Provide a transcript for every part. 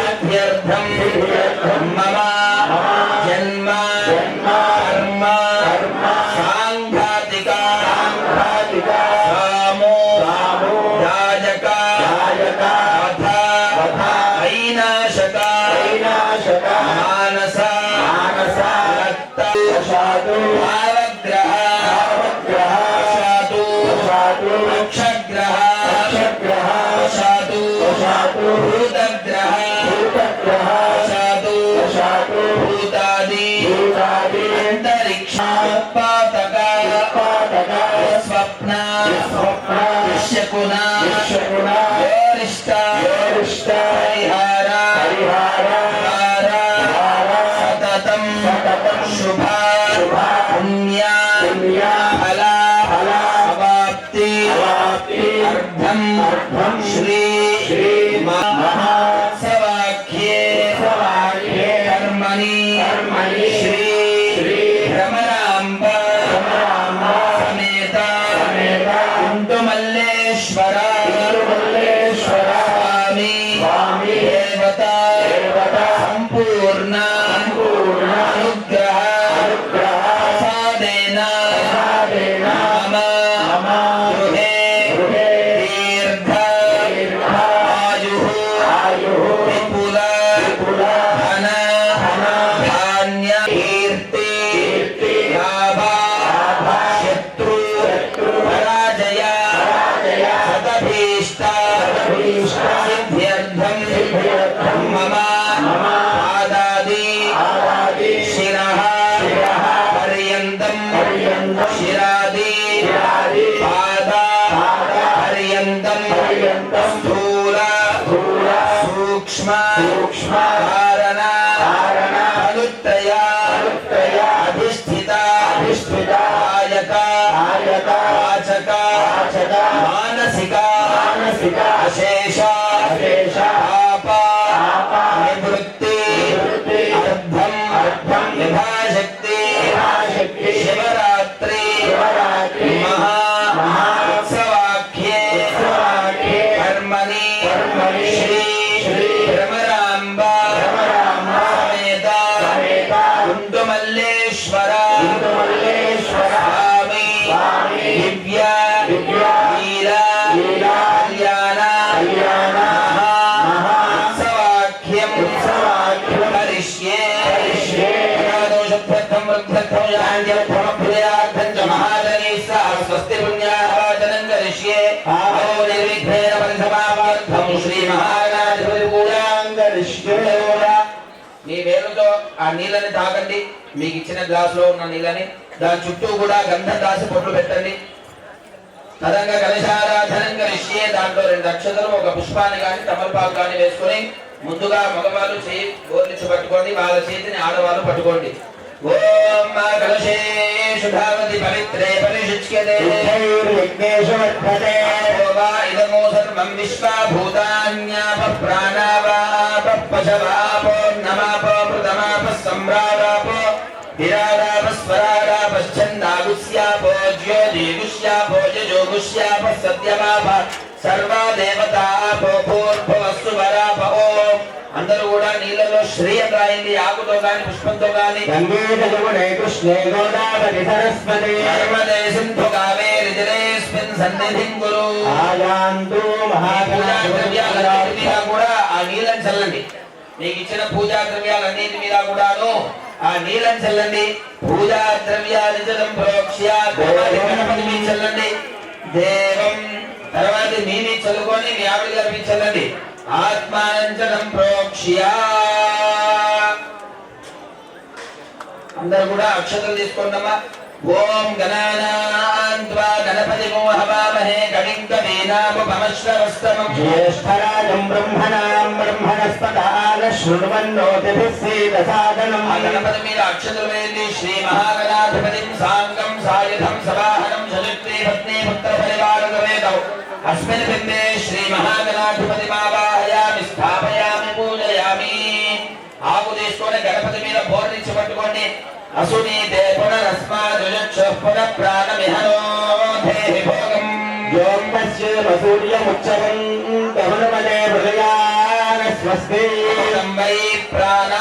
सिद्ध्यर्थं मम जन्म कर्म सांघातिका सामो राजका तथा ऐनाशका मानसा रक्त भावग्रह अक्षग्रह भूतग्रह भूतादि अंतरिक्षापातक स्वप्न शकुना परिहार सततम शुभा पुण्य फला अवाप्ति अर्धम श्री महासवाख्ये कर्मणि श्री भ्रमराम्बा समेत कुंडुमल्लेश्वर स्वामी देवता संपूर्ण अनुग्रह साधेन मम गृहे दीर्घ आयुः विपुल धन धान्य कीर्ति लाभ शत्रु पराजय सदभीष्ट सिद्ध्यर्थं मम पादादि शिरः पर्यन्तं शिरादि पाद पर्यन्तं स्थूल सूक्ष्म धारण अनुत्तय अधिष्ठिता कायक वाचक मानसिक अशेष पाप निवृत्ति अर्धम यथाशक्ति शिवरात्रि महासवाख्ये कर्मणि श्री भ्रमराम्बा समेत कुंडुमल्लेश्वर स्वामी दिव्य लीला कल्याण महासवाख्यं करिष्ये एकादशभ्यर्थं वृद्धर्थं यान्यर्थं प्रियार्थं च महाजनैः सह स्वस्ति पुण्यार्जनं करिष्ये अहो निर्विघ्नेन परिसमाप्त्यर्थं श्री महागणाधिपति पूजां करिष्ये మీ వేలుతో ఆ నీళ్ళని తాగండి మీకు ఇచ్చిన గ్లాసులో ఉన్న నీళ్ళని దాని చుట్టూ కూడా గంధం రాసి పొట్లు పెట్టండి తదంగా కలశారాధనం కరిష్యే దాంట్లో 2 అక్షతలు ఒక పుష్పాన్ని గాని తమలపాకు గాని వేసుకొని ముందుగా మగవాళ్ళు చేయి గోర్లించి పట్టుకోండి వాళ్ళ చేతిని ఆడవాళ్ళు పట్టుకోండి ఓం మా కలశేషు ధావతి పవిత్రే పరిశుచ్యతే యజ్ఞేషు వర్ధతే ఓవా ఇదమో సర్వం విశ్వా భూతాన్యాప ప్రాణావాప పశవాపో నమాపో ప్రథమాప సంభ్రావాపో విరారాప స్వరారాప ఛందాగుస్యాపో జ్యోతిగుస్యాపో యజోగుస్యాప సత్యమాప సర్వా దేవతాపో భూర్భువస్సు వరాప ఓం అందరూ కూడా నీళ్ళలో శ్రేయం రాయింది ఆకుతో గాని పుష్పంతో గాని గంగే జమునే కృష్ణే గోదావరి సరస్వతి నర్మదే సింధు కావేరి జలేస్మిన్ సన్నిధిం కురు ఆయాంతు మహాద్రవ్యాలన్నిటి మీద కూడా ఆ నీళ్ళని చల్లండి మీకు ఇచ్చిన పూజా ద్రవ్యాలన్నిటి మీద కూడాను ఆ నీళ్ళని చల్లండి పూజా ద్రవ్యాలు జలం ప్రోక్ష్య గణపతి మీద చల్లండి దేవం తర్వాత మీ చల్లుకొని మీ ఆవిడ గారి చల్లండి ఆత్మానంచనం ప్రోక్ష్య అందరూ కూడా అక్షతలు తీసుకోండమ్మా ఓం గణానాన్త్వా గణపతిం హవామహే కవిం కవీనాముపమశ్రవస్తమం జ్యేష్ఠరాజం బ్రహ్మణాం బ్రహ్మణస్పదాన శృణ్వన్నోతిభిः సీదసాదనం ఆ గణపతి మీద అక్షతలు వేయండి శ్రీ మహాగణాధిపతిం సాంగం సాయుధం సవాహనం సశక్తి పత్ని పుత్ర పరివార సమేతం अस्मिन् बिम्बे श्री महागणाधिपतिमावाहयामि स्थापयामि पूजयामि आकु తీసుకొని గణపతి మీద బోర్నించి పట్టుకోండి असुनीते पुनरस्मादुजक्षः पुनः प्राणमिहनो देहि भोगम् योगस्य वसूर्यमुच्चवन् दहनमने हृदयान स्व नमस्ते वै प्राणा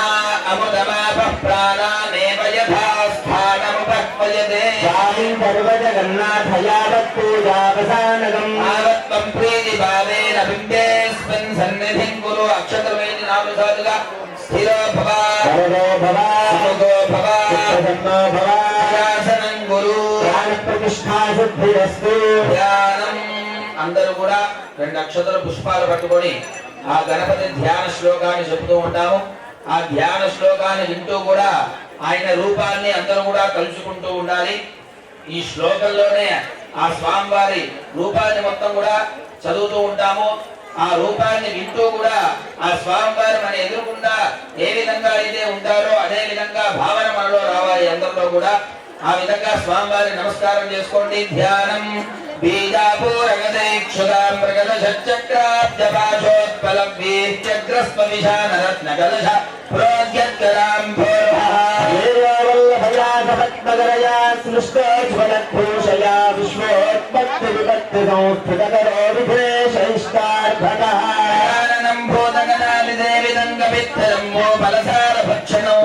अमृतमापः प्राणामेव यथा स्थानमुपक्वयते स्वामी सर्वजगन्नाथ यावत् पूजावसानगम् आवत्त्वं प्रीतिभावेन बिम्बेऽस्मिन् सन्निधिं कुरु अक्षतमेति नामसाधुका स्थिरो भव वरदो भव सुमुखो भव चित्तसन्नो भव शासनं गुरु प्राणप्रतिष्ठा सिद्धिरस्तु ధ్యానం అందరూ కూడా 2 అక్షతల పుష్పాలు పట్టుకొని ఆ గణపతి ధ్యాన శ్లోకాన్ని చెబుతూ ఉంటాము. ఆ ధ్యాన శ్లోకాన్ని వింటూ కూడా ఆయన రూపాన్ని అందరూ కూడా తలుచుకుంటూ ఉండాలి. ఈ శ్లోకంలోనే ఆ స్వామివారి రూపాన్ని మొత్తం కూడా చదువుతూ ఉంటాము. ఆ రూపాన్ని వింటూ కూడా ఆ స్వామివారి మన ఎదురుకుండా ఏ విధంగా అయితే ఉంటారో అదే విధంగా భావన మనలో రావాలి. అందరిలో కూడా ఆ విధంగా స్వామివారి నమస్కారం చేసుకోండి. ధ్యానం బీజాపూరగదేక్షుదాం ప్రగదశక్రాబ్జపాశోత్పలం వీర్చగ్రస్వవిశానరత్నకలశ ప్రోద్యత్కరాం भूर्भया सृष्टोज्वलभूषया विश्वोत्पत्ति विपत्ति संस्थितकरो विघ्नेशैष्टार्थकः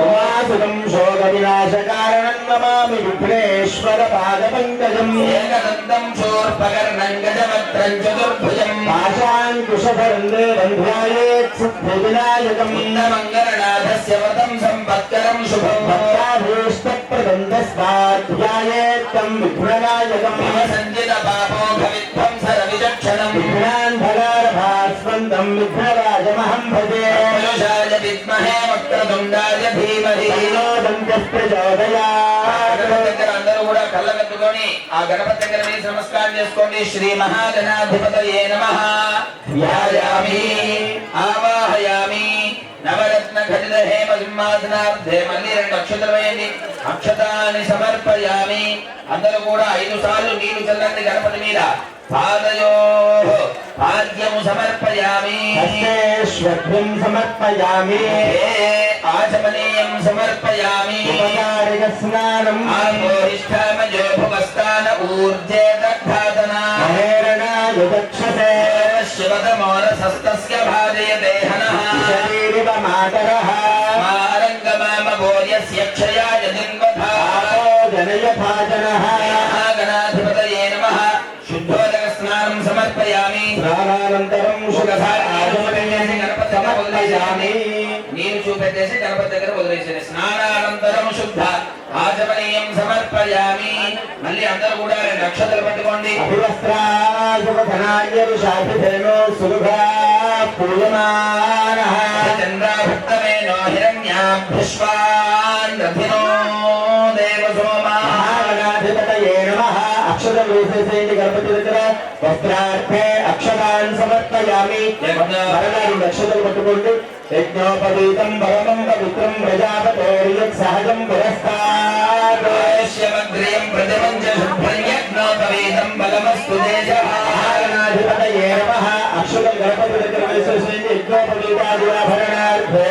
उमासुरं शोकविनाशकारणं नमामि विघ्नेश्वर पादपङ्कजम् एकदन्तं शूर्पकर्णं गजवक्त्रं चतुर्भुजं पाशाङ्कुशधरं देवं ध्यायेत् सिद्धिविनायकम् मङ्गलनाथस्य व्रतं सम्पत्करं शुभं भक्ताभीष्टप्रदं तस्मात् ध्यायेत् तं विघ्ननायकम् सञ्जितपापोघविध्वंसरविचक्षणं विघ्नान् फलारभास्वन्दं विघ्नराजमहं भजे विद्महे वक्रतुण्डाय धीमहि అందరూ కూడా కళ్ళగట్టుకొని ఆ గణపతి దగ్గర వేసి నమస్కారం చేసుకోండి. శ్రీ మహాగణాధిపతయే నమః. ధ్యాయామి ఆవాహయామి నవరత్న ఖచ్చిత హేమ సింహాసనార్థే మళ్ళీ 2 అక్షతలు వేయండి. అక్షతాన్ని సమర్పయామి. అందరూ కూడా 5 సార్లు నీళ్లు చల్లండి గణపతి మీద. పాదయో పాద్యము సమర్పయామి. హస్తేశ్వభ్యం సమర్పయామి. ఆచమనీయం సమర్పయామి. ఉపకారిక స్నానం ఆపోహిష్ఠామజో భువస్థాన ఊర్జే దగ్ధాతనా మహేరణాయ దక్షతే శివతమోరసస్తస్య భాజయతే హనః శరీరివ మాతరః మారంగమామభోర్యస్య క్షయాయ దిన్వథా జనయథాజనః. గణాధిపతయే నమః. శుద్ధోదక స్నానం సమర్పయామి. స్నానానంతరం ఆచమనీయం గణపతి సమర్పయామి. నీరు చూపెట్టేసి గణపతి దగ్గర వదిలేసేది. స్నానానంతరం శుద్ధ ఆచమనీయం సమర్పయామి. మళ్ళీ అందరూ కూడా 2 అక్షతలు పట్టుకోండి. అభివస్త్రాశుభధనాయ విశాఖిధేనో సులుభా పూయమానః చంద్రాభక్తమేనో హిరణ్యాభ్యశ్వాన్ రథినో దేవసోమాః. మహాగణాధిపతయే నమః. అక్షతం వేసేసేయండి గణపతి దగ్గర. వస్త్రార్థే అక్షతాన్ సమర్పయామి. మరలా 2 అక్షతలు పట్టుకోండి. యజ్ఞోపవీతం పరమం పవిత్రం ప్రజాపతేర్యత్ సహజం పురస్తాద్ శ్యమగ్రియం ప్రతిమంచ శుభ్రం యజ్ఞోపవీతం బలమస్తు దేశః. మహాగణాధిపతయే నమః. అక్షతం గణపతి దగ్గర వేసేసేయండి. యజ్ఞోపవీతాదివాభరణార్థే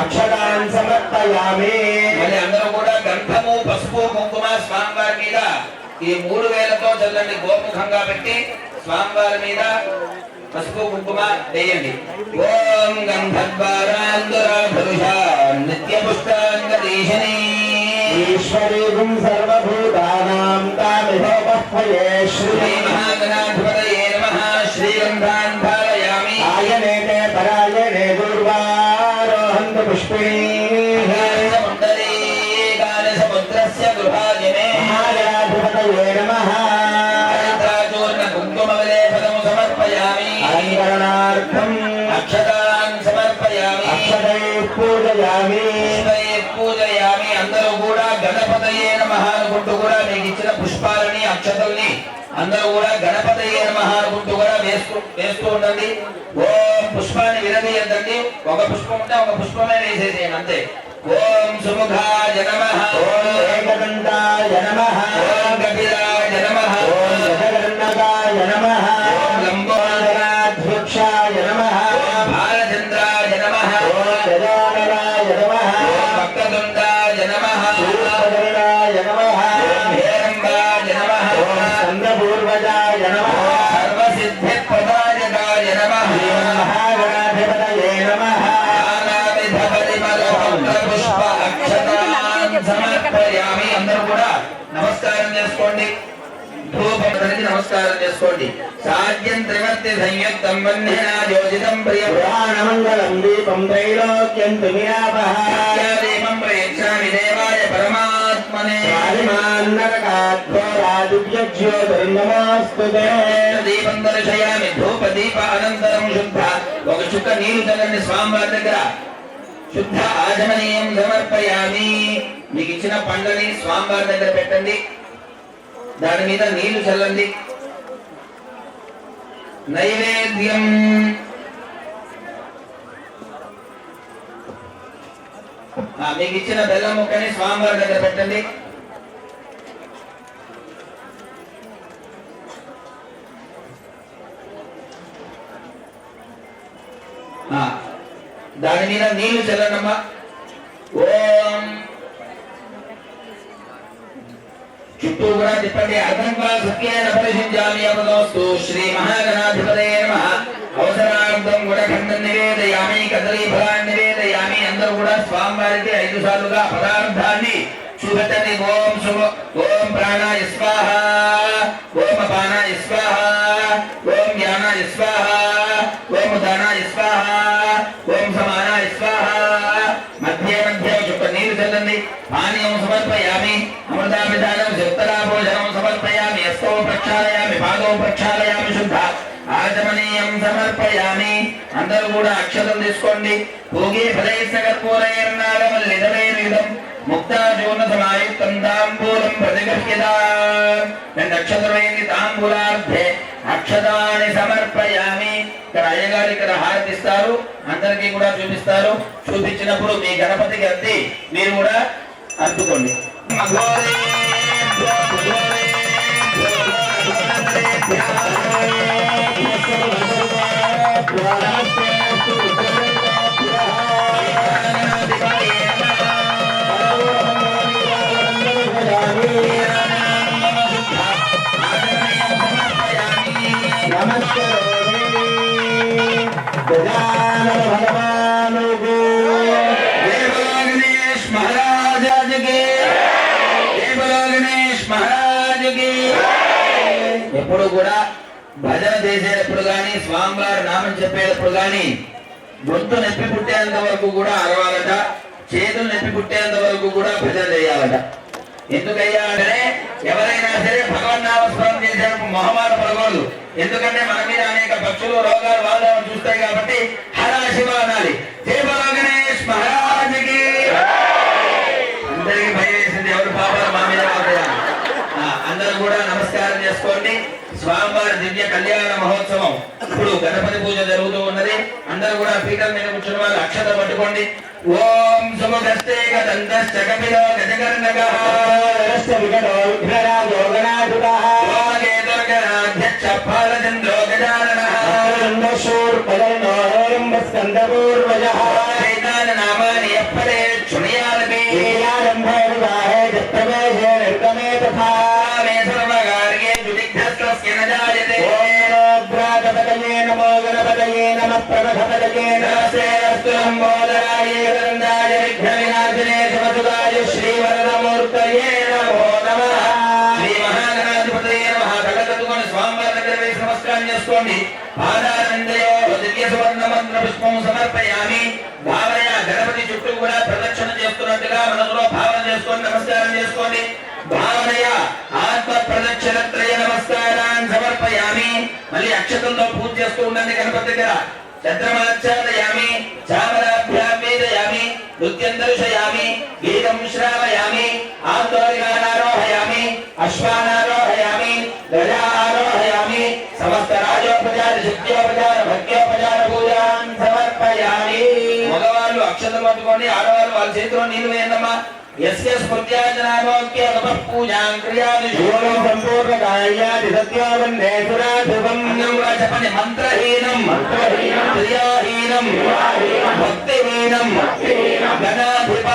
అక్షతాన్ సమర్పయామి. మళ్ళీ అందరూ కూడా గంధము పసుపు కుంకుమ స్వామివారి మీద ఈ 3 వేలతో చల్లండి. గోముఖంగా పెట్టి స్వామివారి మీద పసుపు కుంకుమ వేయండి. ఓం గంధద్వారాంధురాధరుషా నిత్యపుష్టాంగదీశినీ ఈశ్వరీగుం సర్వభూతానాం తామిహోపహ్వయే శ్రీ మహాగణాధిపతయే నమః. శ్రీగంధాన్ ధారయామి. ఆయనేతే పరాయణే దుర్వారోహంత పుష్పిణీః. మండలీకాని సముద్రస్య గృహాజినే మహాగణాధిపతయే నమః. చూర్ణ కుంకుమ విలేపనము సమర్పయామి. అలంకరణార్థం అక్షతాన్ సమర్పయామి. అక్షతైః పూజయామి. పూజయామి. అందరూ కూడా గణపతయే నమః అనుకుంటూ కూడా మీకు ఇచ్చిన పుష్పాలని అక్షతల్ని అందరూ కూడా గణపతయే నమః అనుకుంటూ కూడా వేస్తూ ఉండండి. ఓం పుష్పాన్ని విరదీయద్దండి. ఒక పుష్పం ఉంటే ఒక పుష్పమే వేసేసేయండి అంతే. ఓం సుముఖాయ నమః. ఓం ఏకదంతాయ నమః. ఓం కపిలాయ నమః. ఓం గజగణనాథాయ నమః. ఓం లంబోదరాధ్యక్షాయ నమః. ఓం బాలచంద్రాయ నమః. ఓం గజాననాయ నమః. ఓం వక్రతుండాయ నమః. సూర్యచరణాయ నమః. ఓం హేరంబాయ నమః. ఓం చంద్రపూర్వజాయ నమః. సర్వసిద్ధిప్రదాయకాయ నమః. మహాగణాధిపతయే నమః. చేసుకోండి. ధూపంకి నమస్కారం చేసుకోండి. సాధ్యం త్రివర్తి సంయుక్తం వన్నేన యోజితం ప్రియం పురాణమంగళం దీపం త్రైలోక్యం తుమియాపః దీపం ప్రయచ్ఛామి దేవాయ పరమాత్మనే రాజుజ్యోతిర్నమోస్తుతే దీపం దర్శయామి. ధూప దీప అనంతరం శుద్ధ ఒక చుక్క నీరు చల్లండి స్వామివారి దగ్గర. శుద్ధ ఆచమనీయం సమర్పయామి. మీకు ఇచ్చిన పండ్లని స్వామివారి దగ్గర పెట్టండి. దాని మీద నీళ్లు చల్లండి. నైవేద్యం మీకు ఇచ్చిన బెల్లం ముక్కని స్వామివారి దగ్గర పెట్టండి. దాని మీద నీళ్లు చల్లనమ్మా. ఓం చుట్టూ కూడా తిప్పండి. అర్థంగా సత్యేన పరిశుద్ధ్యామి అమృతోస్తు శ్రీ మహాగణాధిపతయే నమః. అవసరార్థం కూడా ఖండం నివేదయామి, కదలీ ఫలాన్ని నివేదయామి. అందరూ కూడా స్వామివారికి 5 సార్లుగా పదార్థాన్ని చూపెట్టండి. ఓం శుభ, ఓం ప్రాణాయ స్వాహ, ఓం అపానాయ స్వాహ, ఓం జ్ఞానాయ స్వాహ, ఓం ఉదానాయ స్వాహ, ఓం సమానాయ స్వాహ. మధ్య మధ్య చుక్క నీరు చల్లండి. పానీయం సమర్పయామి. అమృతాభిధానం శక్తరాభోజనం సమర్పయామి. హస్తౌ ప్రక్షాళయామి, పాదౌ ప్రక్షాళయామి. శుద్ధ ఆచమనీయం సమర్పయామి. అందరూ కూడా అక్షతం తీసుకోండి. భోగే ఫలైస్య కర్పూరైర్నాగమల్లిదమైర్యుధం ముక్తాచూర్ణ సమాయుక్తం తాంబూలం ప్రతిగృహ్యతాం. 2 అక్షతమైంది తాంబూలార్థే అక్షతాన్ని సమర్పయామి. ఇక్కడ అయ్యగారు ఇక్కడ హారతిస్తారు. అందరికీ కూడా చూపిస్తారు. చూపించినప్పుడు మీ గణపతికి అద్ది మీరు కూడా అద్దుకోండి. గణేష్ మహారాజుకి, గణేష్ మహారాజుకి. ఎప్పుడు కూడా భజన చేసేటప్పుడు గాని, స్వామివారి నామం చెప్పేటప్పుడు గాని గొంతు నొప్పి పుట్టేంత వరకు కూడా అరవాలట. చేతులు నొప్పి పుట్టేంత వరకు కూడా భజన చేయాలట. ఎందుకయ్యా అంటే ఎవరైనా సరే భగవన్నామస్మరణ చేసేటప్పుడు మొహమాట పడకూడదు. ఎందుకంటే మన మీద అనేక పక్షులు రోగాలు వాళ్ళు చూస్తాయి కాబట్టి హర శివ అనాలి. జై బలో గణేష్ మహారాజుకి. అందరికీ భయం వేసింది, ఎవరు పాపాలు మా మీద పోతాయా. అందరూ కూడా నమస్కారం చేసుకోండి. స్వామివారి దివ్య కళ్యాణ మహోత్సవం ఇప్పుడు గణపతి పూజ జరుగుతూ ఉన్నది. అందరూ కూడా పీఠం మీద కూర్చున్న వాళ్ళు అక్షత పట్టుకోండి. ఓం సుముఖస్తే గదంతశ్చ కపిలో గజకర్ణకః వికటో విఘ్నరాజో గణాధిపః ఓమకేతుర్గణాధ్యక్ష ఫాలచంద్రో గజాననః స్కందపూర్వజః నామాని యప్పదే శృణుయామి విద్యారంభే జప్రవేశే నిర్గమే తథా మే సర్వకార్యే దుదిగ్ధస్తస్య న జాయతే. ఓం నమో గణపతయే నమః ప్రమథపతయే నమస్తే అస్తు లంబోదరాయ వరందాయ విఘ్న వినాశనే శివసుదాయ శ్రీవరదమూర్తయే నమో నమః. శ్రీ మహాగణాధిపతయే నమః. కళ్ళకత్తుకొని స్వామివారి దగ్గర వేసి నమస్కారం చేసుకోండి. పాదారందయో దివ్య సువర్ణ మంత్ర పుష్పం సమర్పయామి. భావనయ గణపతి చుట్టూ కూడా ప్రదక్షిణ చేస్తున్నట్టుగా మనసులో భావన చేసుకొని నమస్కారం చేసుకోండి. భావనయ ఆత్మ ప్రదక్షిణ త్రయ నమస్కారాన్ని సమర్పయామి. మళ్ళీ అక్షతంలో పూజ చేస్తూ ఉండండి గణపతి దగ్గర. చంద్రమాచ్ఛాదయామి, చామరాభ్యాం వేదయామి, నృత్యం దర్శయామి, గీతం శ్రావయామి, ఆందోళనారోహయామి, అశ్వానారోహయామి, గజారోహయామి. సమస్త రాజోపచార శక్త్యోపచార భక్త్యోపచార పూజాన్ సమర్పయామి. మగవాళ్ళు అక్షతలు పట్టుకోండి, ఆడవాళ్ళు వాళ్ళ చేతిలో నీళ్లు వేయండమ్మా. యస్య స్మృత్యాజనామోక్య నమః పూజాం క్రియాది శూలం సంపూర్ణ కాయాది సత్యావన్నే సురాధువం. చెప్పండి. మంత్రహీనం క్రియాహీనం భక్తిహీనం గణాధిప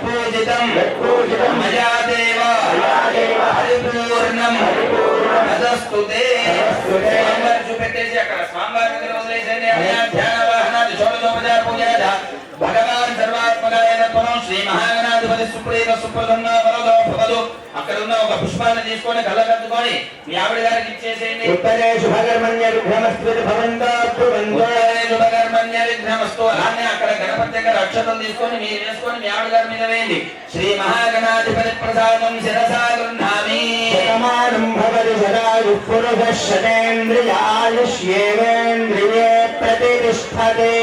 పూజితం మయా దేవ పరిపూర్ణం తదస్తుతే. చూపెట్టేసి అక్కడ స్వామివారి దగ్గర వదిలేసేయండి. ధ్యాన వాహనాది షోడశోపచార పూజ భగవాన్ సర్వాత్మకాయ శ్రీ మహాగణాధిపతి గణపతి సుప్రీత సుప్రసన్న వరదో భవదు. అక్కడ ఉన్న ఒక పుష్పాన్ని తీసుకొని కళ్ళకద్దుకొని మీ ఆవిడ గారికి ఇచ్చేసేయండి. ఉత్తరే శుభకర్మణ్య విఘ్నమస్తు శుభకర్మణ్య విఘ్నమస్తు. అలానే అక్కడ గణపతి దగ్గర అక్షతలు తీసుకొని మీరు వేసుకొని మీ ఆవిడ గారి మీద వేయండి. శ్రీ మహాగణాధిపతి ప్రసాదం శిరసా గృహ్ణామి. శతమానం భవతి శతాయు పురుష శతేంద్రియాయుష్యేంద్రియే ప్రతిష్టతే.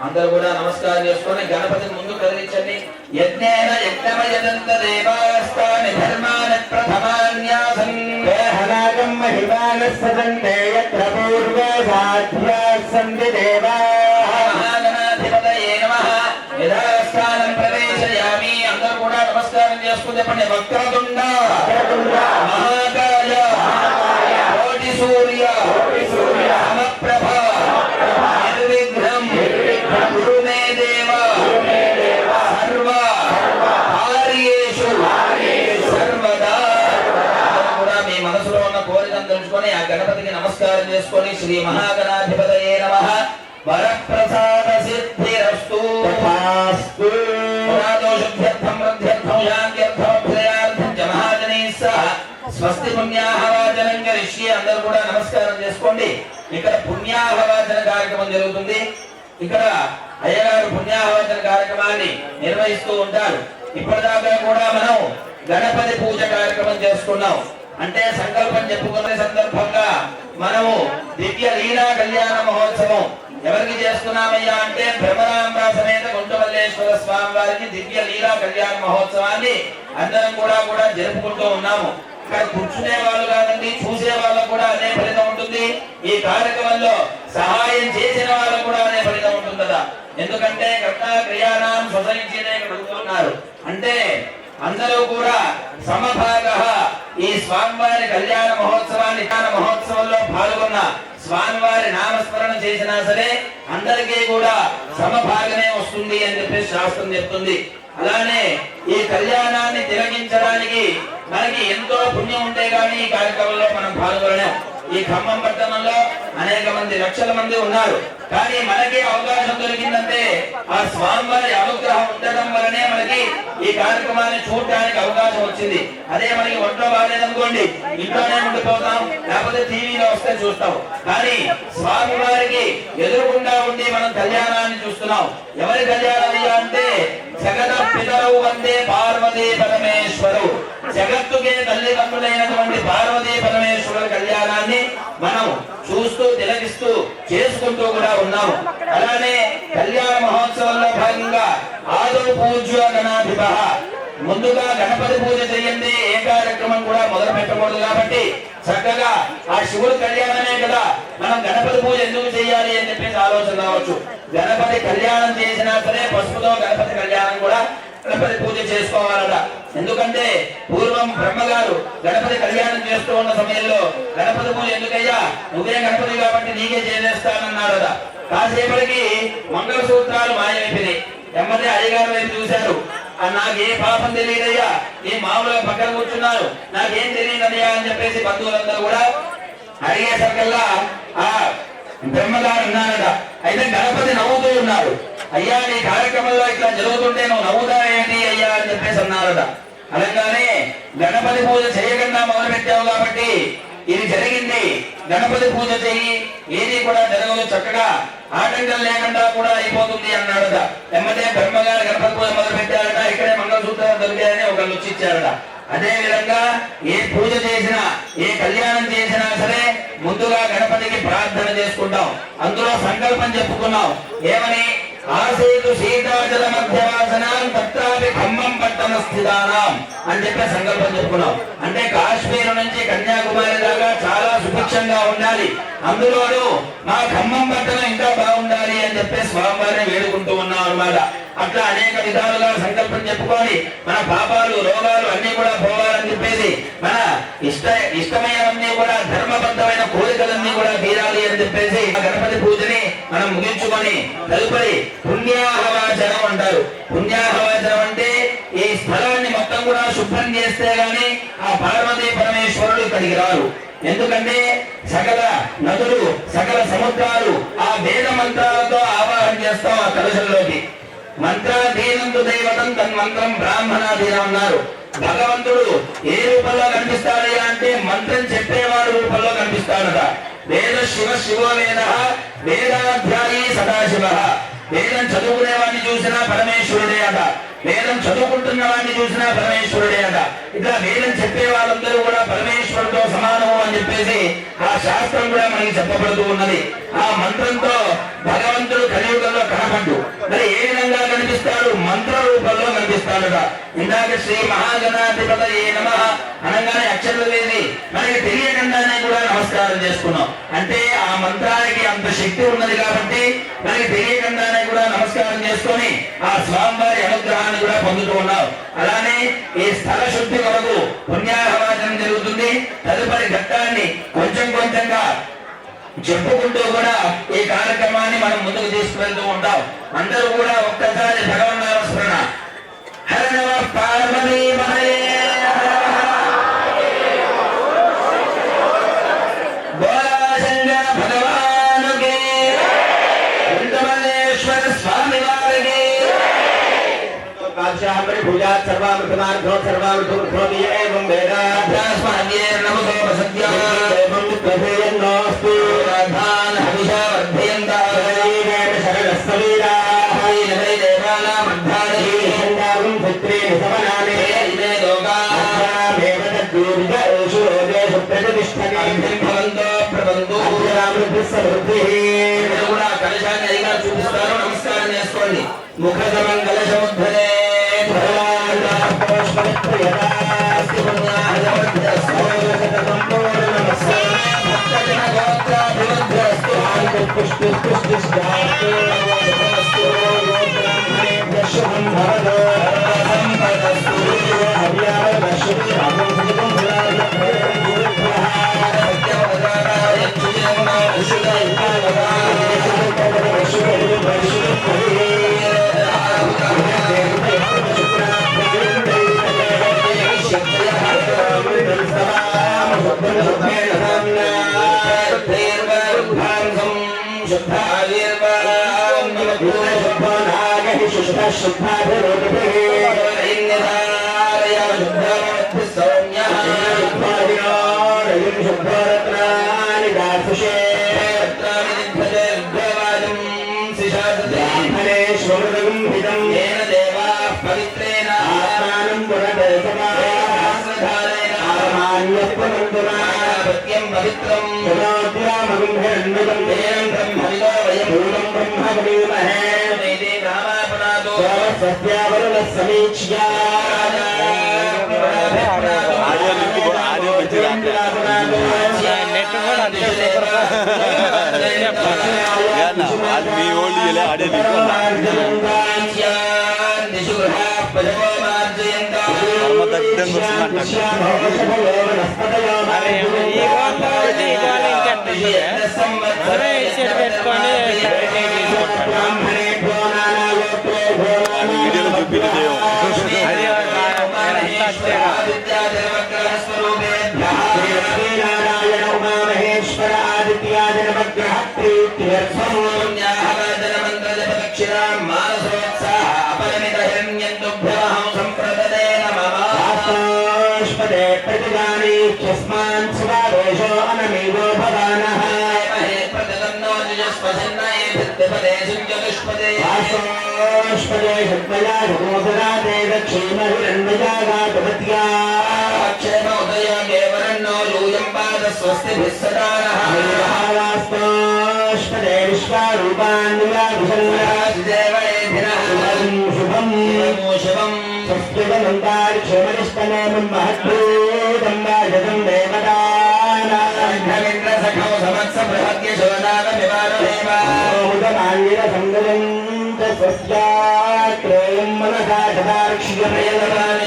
అందరూ కూడా నమస్కారం చేసుకొని గణపతి ముందు కదిలించండి. యజ్ఞేన యజ్ఞమయదంత దేవాస్తాని ధర్మాని ప్రథమాన్యాసం దేహనాగం మహిమానః సదంతే యత్ర పూర్వే సాధ్యాః సంతి దేవాః. మహాగణాధిపతయే నమః. యథాస్థానం ప్రవేశయామి. అందరూ కూడా నమస్కారం చేసుకుని చెప్పండి. వక్రతుండ మహాకాయ కోటి సూర్య సమప్రభ నిర్విఘ్నం కురు మే దేవ సర్వ కార్యేషు సర్వదా. కూడా మీ మనసులో ఉన్న కోరికను తెలుసుకొని ఆ గణపతికి నమస్కారం చేసుకొని శ్రీ మహాగణాధిపతయే నమః. వరప్రసాద సిద్ధిరస్తు. తథాస్తు. పురాదోషభ్యర్థం వృద్ధ్యర్థం శాంత్యర్థం అభ్యుదయార్థం చ మహాజనైః సహ స్వస్తి పుణ్యాహవాచనం కరిష్యే. అందరూ కూడా నమస్కారం చేసుకోండి. ఇక్కడ పుణ్యాహవాచన కార్యక్రమం జరుగుతుంది. ఇక్కడ అయ్యగారు పుణ్యాహవాచన కార్యక్రమాన్ని నిర్వహిస్తూ ఉంటారు. ఇప్పటిదాకా కూడా మనం గణపతి పూజ కార్యక్రమం చేసుకున్నాం. అంటే సంకల్పం చెప్పుకునే సందర్భంగా మనము దివ్య లీలా కళ్యాణ మహోత్సవం ఎవరికి చేస్తున్నామయ్యా అంటే బ్రహ్మరాంబ సమేత గుంటమల్లేశ్వర స్వామి వారికి దివ్య లీలా కళ్యాణ మహోత్సవాన్ని అందరం కూడా జరుపుకుంటూ ఉన్నాము. ఇక్కడ కూర్చునే వాళ్ళు కాదండి, చూసే వాళ్ళకు కూడా అదే ఫలితం ఉంటుంది. ఈ కార్యక్రమంలో సహాయం చేసిన వాళ్ళకు కూడా అదే ఫలితం ఉంటుంది కదా. ఎందుకంటే కర్త క్రియానాం స్వసంచినే అడుగుతున్నారు. అంటే అందరూ కూడా సమభాగ ఈ స్వామివారి కళ్యాణ మహోత్సవంలో పాల్గొన్న స్వామివారి నామస్మరణ చేసినా సరే అందరికీ కూడా సమభాగమే వస్తుంది అని చెప్పేసి శాస్త్రం చెప్తుంది. అలానే ఈ కళ్యాణాన్ని తిలకించడానికి మనకి ఎంతో పుణ్యం ఉంటే గానీ ఈ కార్యక్రమంలో మనం పాల్గొనలేం. ఈ ఖమ్మం పట్టణంలో అనేక మంది లక్షల మంది ఉన్నారు. కానీ మనకి అవకాశం దొరికిందంటే ఆ స్వామివారి అనుగ్రహం ఉండడం వల్లనే మనకి ఈ కార్యక్రమాన్ని చూడడానికి అవకాశం వచ్చింది. అదే మనకి ఒంట్లో బాగాలేదనుకోండి, ఇంట్లోనే ఉండిపోతాం, లేకపోతే టీవీలో వస్తే చూస్తాం. కానీ స్వామివారికి ఎదురుకుండా ఉండి మనం కళ్యాణాన్ని చూస్తున్నాం. ఎవరి కళ్యాణం అంటే జగత పితరవు వందే పార్వతీ పరమేశ్వరు. జగత్తుకే తల్లిదండ్రులైనటువంటి పార్వతీ పరమేశ్వరుల కళ్యాణాన్ని మనం చూస్తూ తిలకిస్తూ చేసుకుంటూ కూడా ఉన్నాము. అలానే కళ్యాణ మహోత్సవంలో భాగంగా ఆదౌ పూజ్య గణాధిప. ముందుగా గణపతి పూజ చేయండి, ఏ కార్యక్రమం కూడా మొదలు పెట్టకూడదు. కాబట్టి చక్కగా ఆ శివుడు కళ్యాణమే కదా, మనం గణపతి పూజ ఎందుకు చేయాలి అని చెప్పేసి ఆలోచన రావచ్చు. గణపతి కళ్యాణం చేసినా సరే పసుపుతో గణపతి కళ్యాణం కూడా గణపతి పూజ చేసుకోవాలట. ఎందుకంటే పూర్వం బ్రహ్మగారు గణపతి కళ్యాణం చేస్తూ ఉన్న సమయంలో గణపతి పూజ ఎందుకయ్యా, నువ్వే గణపతి కాబట్టి నీకే చేసేస్తానన్నారట. కాసేపటికి మంగళసూత్రాలు మాయమైపోయినాయి. ఎమ్మటే అయ్యగారు వైపు చూశారు. నాకే పాపం తెలియదయ్యా, నేను మామూలుగా పక్కన కూర్చున్నాను, నాకేం తెలియదయ్యా అని చెప్పేసి బంధువులందరూ కూడా అడిగేసరికల్లా ఆ బ్రహ్మగారు ఉన్నారట. అయితే గణపతి నవ్వుతూ ఉన్నారు. అయ్యా నీ కార్యక్రమంలో ఇట్లా జరుగుతుంటే నువ్వు నవ్వుతావేంటి అయ్యా అని చెప్పేసి అన్నారట. అనగానే గణపతి పూజ చేయకుండా మొదలు పెట్టావు కాబట్టి ఇది జరిగింది, గణపతి పూజ చెయ్యి, ఏది కూడా జరగదు, చక్కగా ఆటంకం లేకుండా కూడా అయిపోతుంది అన్నాడట. ఎమ్మటే బ్రహ్మగారు గణపతి పూజ మొదలు పెట్టారట. ఇక్కడే మంగళసూత్రాలు దొరికాయని ఒక లుచ్చిచ్చారట. అదే విధంగా ఏ పూజ చేసినా ఏ కళ్యాణం చేసినా సరే ముందుగా గణపతికి ప్రార్థన చేసుకుంటాం. అందులో సంకల్పం చెప్పుకున్నాం. ఏమని? ఆసేతు సీతాచల మధ్యవాసనాం తత్రాపి ఖమ్మం పట్టణ స్థితానాం అని చెప్పి సంకల్పం చెప్పుకున్నాం. అంటే కాశ్మీర్ నుంచి కన్యాకుమారి దాకా చాలా సుభిక్షంగా ఉండాలి, అందులోనూ మా ఖమ్మం పట్టణం ఇంకా బాగుండాలి అని చెప్పి స్వామివారిని వేడుకుంటూ ఉన్నాం అన్నమాట. అట్లా అనేక విధాలుగా సంకల్పం చెప్పుకొని మన పాపాలు రోగాలు అన్ని కూడా పోవాలని చెప్పేసి మన ఇష్టమైనవన్నీ కూడా ధర్మబద్ధమైన కోరికలన్నీ కూడా తీరాలి అని చెప్పేసి గణపతి పూజని మనం ముగించుకొని తదుపరి పుణ్యాహవాచనం అంటారు. పుణ్యాహవాచనం అంటే ఈ స్థలాన్ని మొత్తం కూడా శుభ్రం చేస్తే గాని ఆ పార్వతీ పరమేశ్వరుడు ఇక్కడికి రారు. ఎందుకంటే సకల నదులు సకల సముద్రాలు ఆ వేద మంత్రాలతో ఆవాహన చేస్తాం ఆ కలశంలోకి. మంత్రాధీనం భగవంతు దైవతం తన్మంత్రం బ్రాహ్మణాధీనం అన్నారు. భగవంతుడు ఏ రూపంలో కనిపిస్తాడయ్యా అంటే మంత్రం చెప్పేవాడు రూపంలో కనిపిస్తాడట. వేద శివ శివో వేద వేదాధ్యాయీ సదాశివ. వేదం చదువుకునే వాడిని చూసినా పరమేశ్వరుడే అట, వేదం చదువుకుంటున్న వాడిని చూసినా పరమేశ్వరుడే అట. ఇట్లా వేదం చెప్పే వాళ్ళందరూ కూడా పరమేశ్వరుడితో సమానము అని చెప్పేసి ఆ శాస్త్రం కూడా మనకి చెప్పబడుతూ ఉన్నది. ఆ మంత్రంతో భగవంతుడు కలియుగంలో కనపడ్డు. మరి ఏ విధంగా కనిపిస్తాడు? మంత్ర రూపంలో కనిపిస్తాడుట. ఇందాక శ్రీ మహాగణాధిపతయే నమః అనగానే అక్షరాలు వేసి మనకి తెలియకుండానే కూడా నమస్కారం చేసుకున్నాం. అంటే ఆ మంత్రానికి అంత శక్తి ఉన్నది కాబట్టి మనకి తెలియకుండానే కూడా నమస్కారం చేసుకొని ఆ స్వామివారి అనుగ్రహాన్ని కూడా పొందుతూ ఉన్నాం. అలానే ఈ స్థల శుద్ధి కొరకు పుణ్యాహవాచనం జరుగుతుంది. తదుపరి ఘట్టాన్ని కొంచెం కొంచెంగా చెప్పుకుంటూ కూడా ఈ కార్యక్రమాన్ని మనం ముందుకు తీసుకువెళ్తూ ఉంటాం. అందరూ కూడా ఒక్కసారి భగవన్నామ స్మరణ. హర నమః పార్వతీమహే బోలా శంకర భగవానుకి వృందమల్లేశ్వర స్వామి వారికి భూజాత్ సర్వామృతమార్గో సర్వామృతోపి ఏవం వేదాధ్యాస్మాన్యే నమో వసత్యా ఏవం విద్వహేయన్నోస్తు ప్రధాన హవిషా వర్ధయంతా శరణస్తవీరాః ఇదే దేవానాం అర్థాని సందావం పుత్రే సమనానే ఇదే లోకాః తద్దూర్జేషు రోగేషు ప్రతిష్టతి భవంతో ప్రబంధు అమృతస్సమృద్ధి. కూడా కలశాన్ని అదిగా చూపిస్తారు. నమస్కారం చేసుకోండి. ముఖగమం కలశముద్ధరే సమీక్షా మీ ఓల్డ్ ఆడే వీడియోలో చూపించలేము.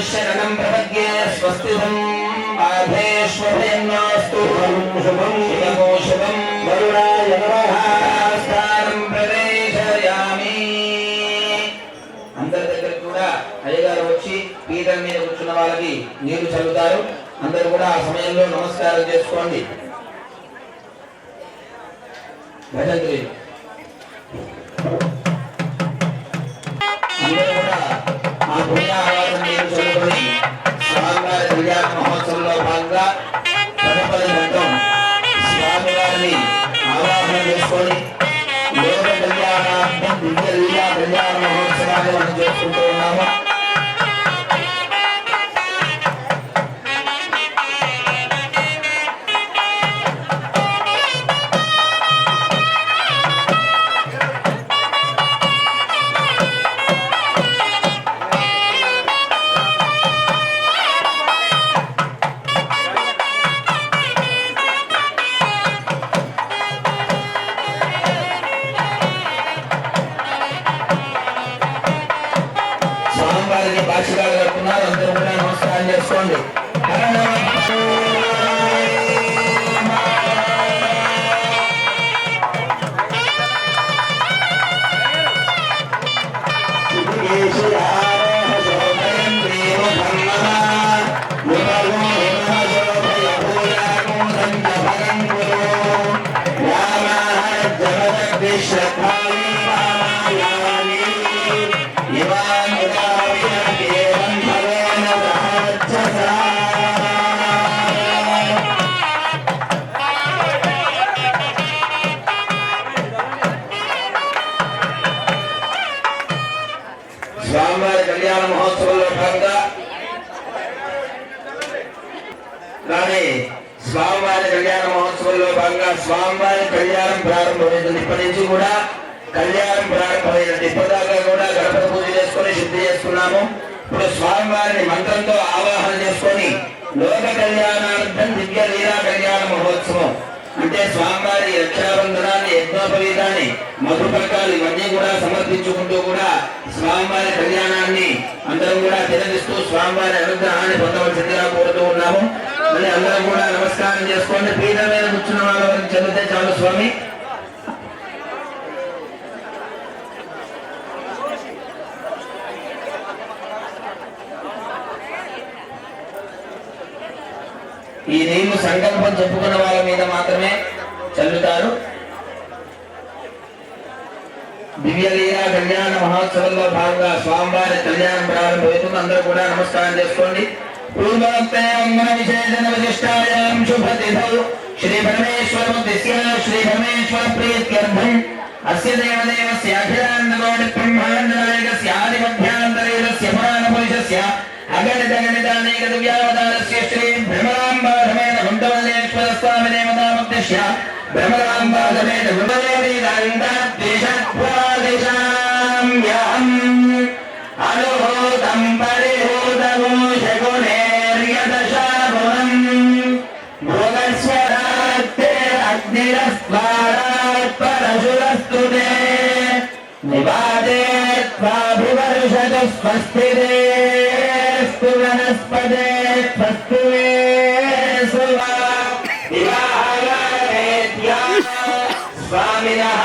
శరణం ప్రపద్యే స్వస్తిం ఆధేష్వభయన్నోస్తు శుభం శుభం వరుణాయ నమః ప్రవేశయామి. అందరి దగ్గర కూడా అయ్యగారు వచ్చి పీఠం మీద కూర్చున్న వాళ్ళకి నీళ్లు చల్లుతారు. అందరూ కూడా ఆ సమయంలో నమస్కారం చేసుకోండి. అందరూ కూడా కళ్యాణ మహోత్సవంలో భాగంగా తదుపరి మొత్తం స్వామివారిని ఆవాహన చేసుకొని లోక కళ్యాణార్థం దివ్య లీలా కళ్యాణ మహోత్సవాన్ని మనం చేసుకుంటూ ఉన్నాము. స్వామివారికి భాషగాలు కట్టుకున్నారు. అందరూ కూడా నమస్కారం చేసుకోండి. స్వామివారి కళ్యాణ మహోత్సవంలో భాగంగా స్వామివారి కళ్యాణ మహోత్సవంలో భాగంగా స్వామివారి కళ్యాణం ప్రారంభమైంది. ఇప్పటి నుంచి కూడా కళ్యాణం ప్రారంభమైనది. ఇప్పటిదాకా కూడా గణపతి పూజ చేసుకొని శుద్ధి చేసుకున్నాము. ఇప్పుడు స్వామివారిని మంత్రంతో ఆవాహన చేసుకొని లోక కళ్యాణార్థం దివ్య లీలా కళ్యాణ మహోత్సవం అంటే స్వామివారి రక్షాబంధనాన్ని, యజ్ఞోపవీతాన్ని, మధుపర్కాలు ఇవన్నీ కూడా సమర్పించుకుంటూ కూడా స్వామివారి కళ్యాణాన్ని అందరం కూడా తిలకిస్తూ స్వామివారి అనుగ్రహాన్ని పొందవలసిందిగా కోరుతూ ఉన్నాము. మళ్ళీ అందరం కూడా నమస్కారం చేసుకోండి. పీఠ మీద కూర్చున్న వాళ్ళ వరకు చదివితే చాలు స్వామి. ఈ నీళ్లు సంకల్పం చెప్పుకున్న వాళ్ళ మీద మాత్రమే చల్లుతారు. దివ్య లీలా కళ్యాణ మహోత్సవంలో భాగంగా స్వామివారి కళ్యాణం ప్రారంభమవుతుంది. అందరూ కూడా నమస్కారం చేసుకోండి. విశిష్టాయాం శుభతిథౌ శ్రీ పరమేశ్వరముద్దిశ్య శ్రీ పరమేశ్వర ప్రీత్యర్థం అస్య దేవదేవస్య అఖిలాండకోటి బ్రహ్మాండ నాయకస్య ఆదిమధ్యాంతరేయస్య పురాణ పురుషస్య అగణిత గణితానేక దివ్యావతారస్య శ్రీ భ్రమరాంబాధమేన గుంటవల్లేశ్వర స్వామి దేవతాముద్దిశ్య భ్రమరాంబాధమేన గుణవేదిదాంతద్దేశాం అనుభూతం పరిభూతమోషగుణేర్యదశాగుణం భోగస్వరాత్తేరగ్నిరస్వారాత్ పరశురస్తుతే నివాదే త్వాభివర్షతు స్వస్తిరేస్తు వనస్పతే స్వస్తు స్వామినః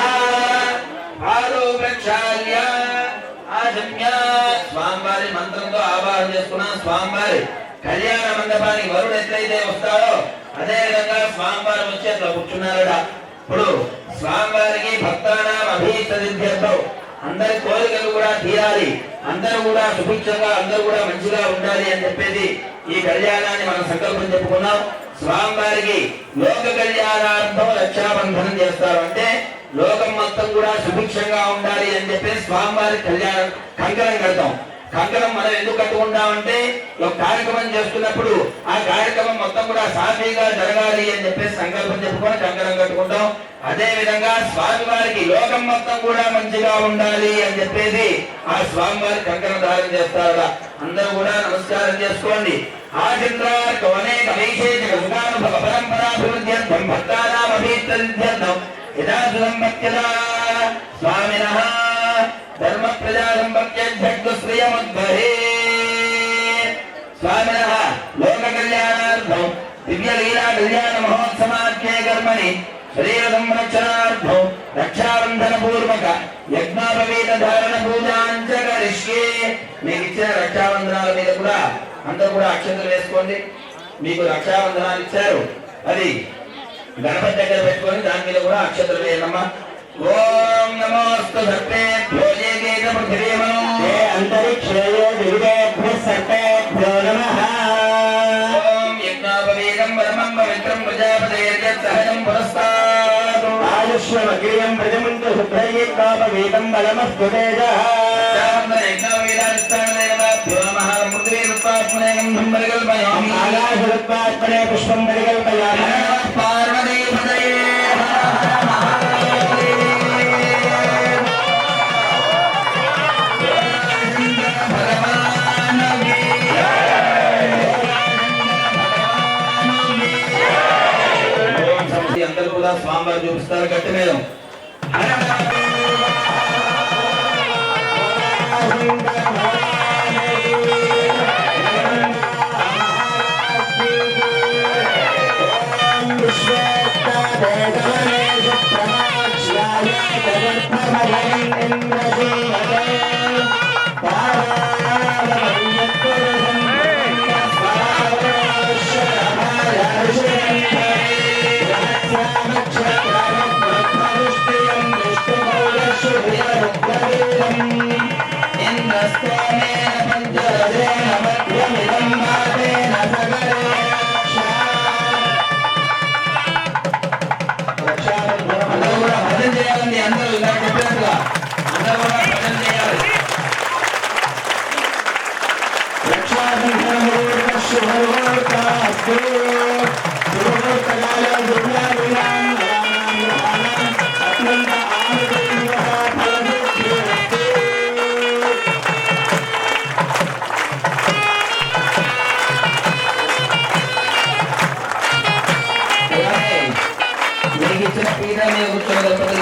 ఆరో ప్రక్షాళ్య ఆజన్య స్వామివారి మంత్రంతో ఆవాహన చేసుకున్నాం. స్వామివారి కళ్యాణ మండపానికి వరుడు ఎట్లయితే వస్తాడో అదే విధంగా స్వామివారు వచ్చి అట్లా కూర్చున్నారట. ఇప్పుడు స్వామివారికి భక్తానాం అభీష్టసిద్ధ్యర్థం అందరి కోరికలు కూడా తీరాలి, అందరూ కూడా సుభిక్షంగా, అందరూ కూడా మంచిగా ఉండాలి అని చెప్పేసి ఈ కళ్యాణాన్ని మనం సంకల్పం చెప్పుకున్నాం. స్వామివారికి లోక కళ్యాణార్థం రక్షాబంధనం చేస్తారు. అంటే లోకం మొత్తం కూడా సుభిక్షంగా ఉండాలి అని చెప్పేసి స్వామివారి కళ్యాణం కంకణం కడతాం. కంకణం మనం ఎందుకు కట్టుకుంటామంటే ఒక కార్యక్రమం చేస్తున్నప్పుడు ఆ కార్యక్రమం మొత్తం కూడా సాఫీగా జరగాలి అని చెప్పేసి సంకల్పం చెప్పుకొని కంకణం కట్టుకుంటాం. అదే విధంగా స్వామివారికి లోకం మొత్తం కూడా మంచిగా ఉండాలి అని చెప్పేసి ఆ స్వామివారి కంకణం ధారణ చేస్తారు. అందరూ కూడా నమస్కారం చేసుకోండి. ఆచంద్రార్కవనేక వైశేషిక సుఖానుభవ పరంపరాభివృద్ధ్యర్థం భక్తానాం అభీష్టసిద్ధ్యర్థం యథా సుసంపత్యదా స్వామినః ధర్మ ప్రజా సంపత్యధ్యగ్శ్రియముద్భవే స్వామినః లోక కళ్యాణార్థం దివ్య లీలా కళ్యాణ మహోత్సవాఖ్యే కర్మణి శరీర సంరక్షణార్థం రక్షాబంధన పూర్వక యజ్ఞోపవీత ధారణ పూజాంచ కరిష్యే. మీకు ఇచ్చిన రక్షాబంధనాల మీద కూడా అందరూ కూడా అక్షంతలు వేసుకోండి. మీకు రక్షాబంధనాలు ఇచ్చారు, అది గణపతి దగ్గర పెట్టుకొని దాని మీద కూడా అక్షంతలు వేయనమ్మా. ఓం నమోస్తు సర్పేభ్యో ఏకేక పృథివీమనో అంతరిక్షేయో దివ్యేభ్యః సర్పేభ్యో నమః. विश्वमग्रियं प्रजमुञ्च शुभ्रैकापवीतं बलमस्तु तेजः आकाशरुत्पात्मने पुष्पं परिकल्पयामि पार्वतीपतये అందరూ కూడా స్వామివారు చూపిస్తారు గట్టి మీద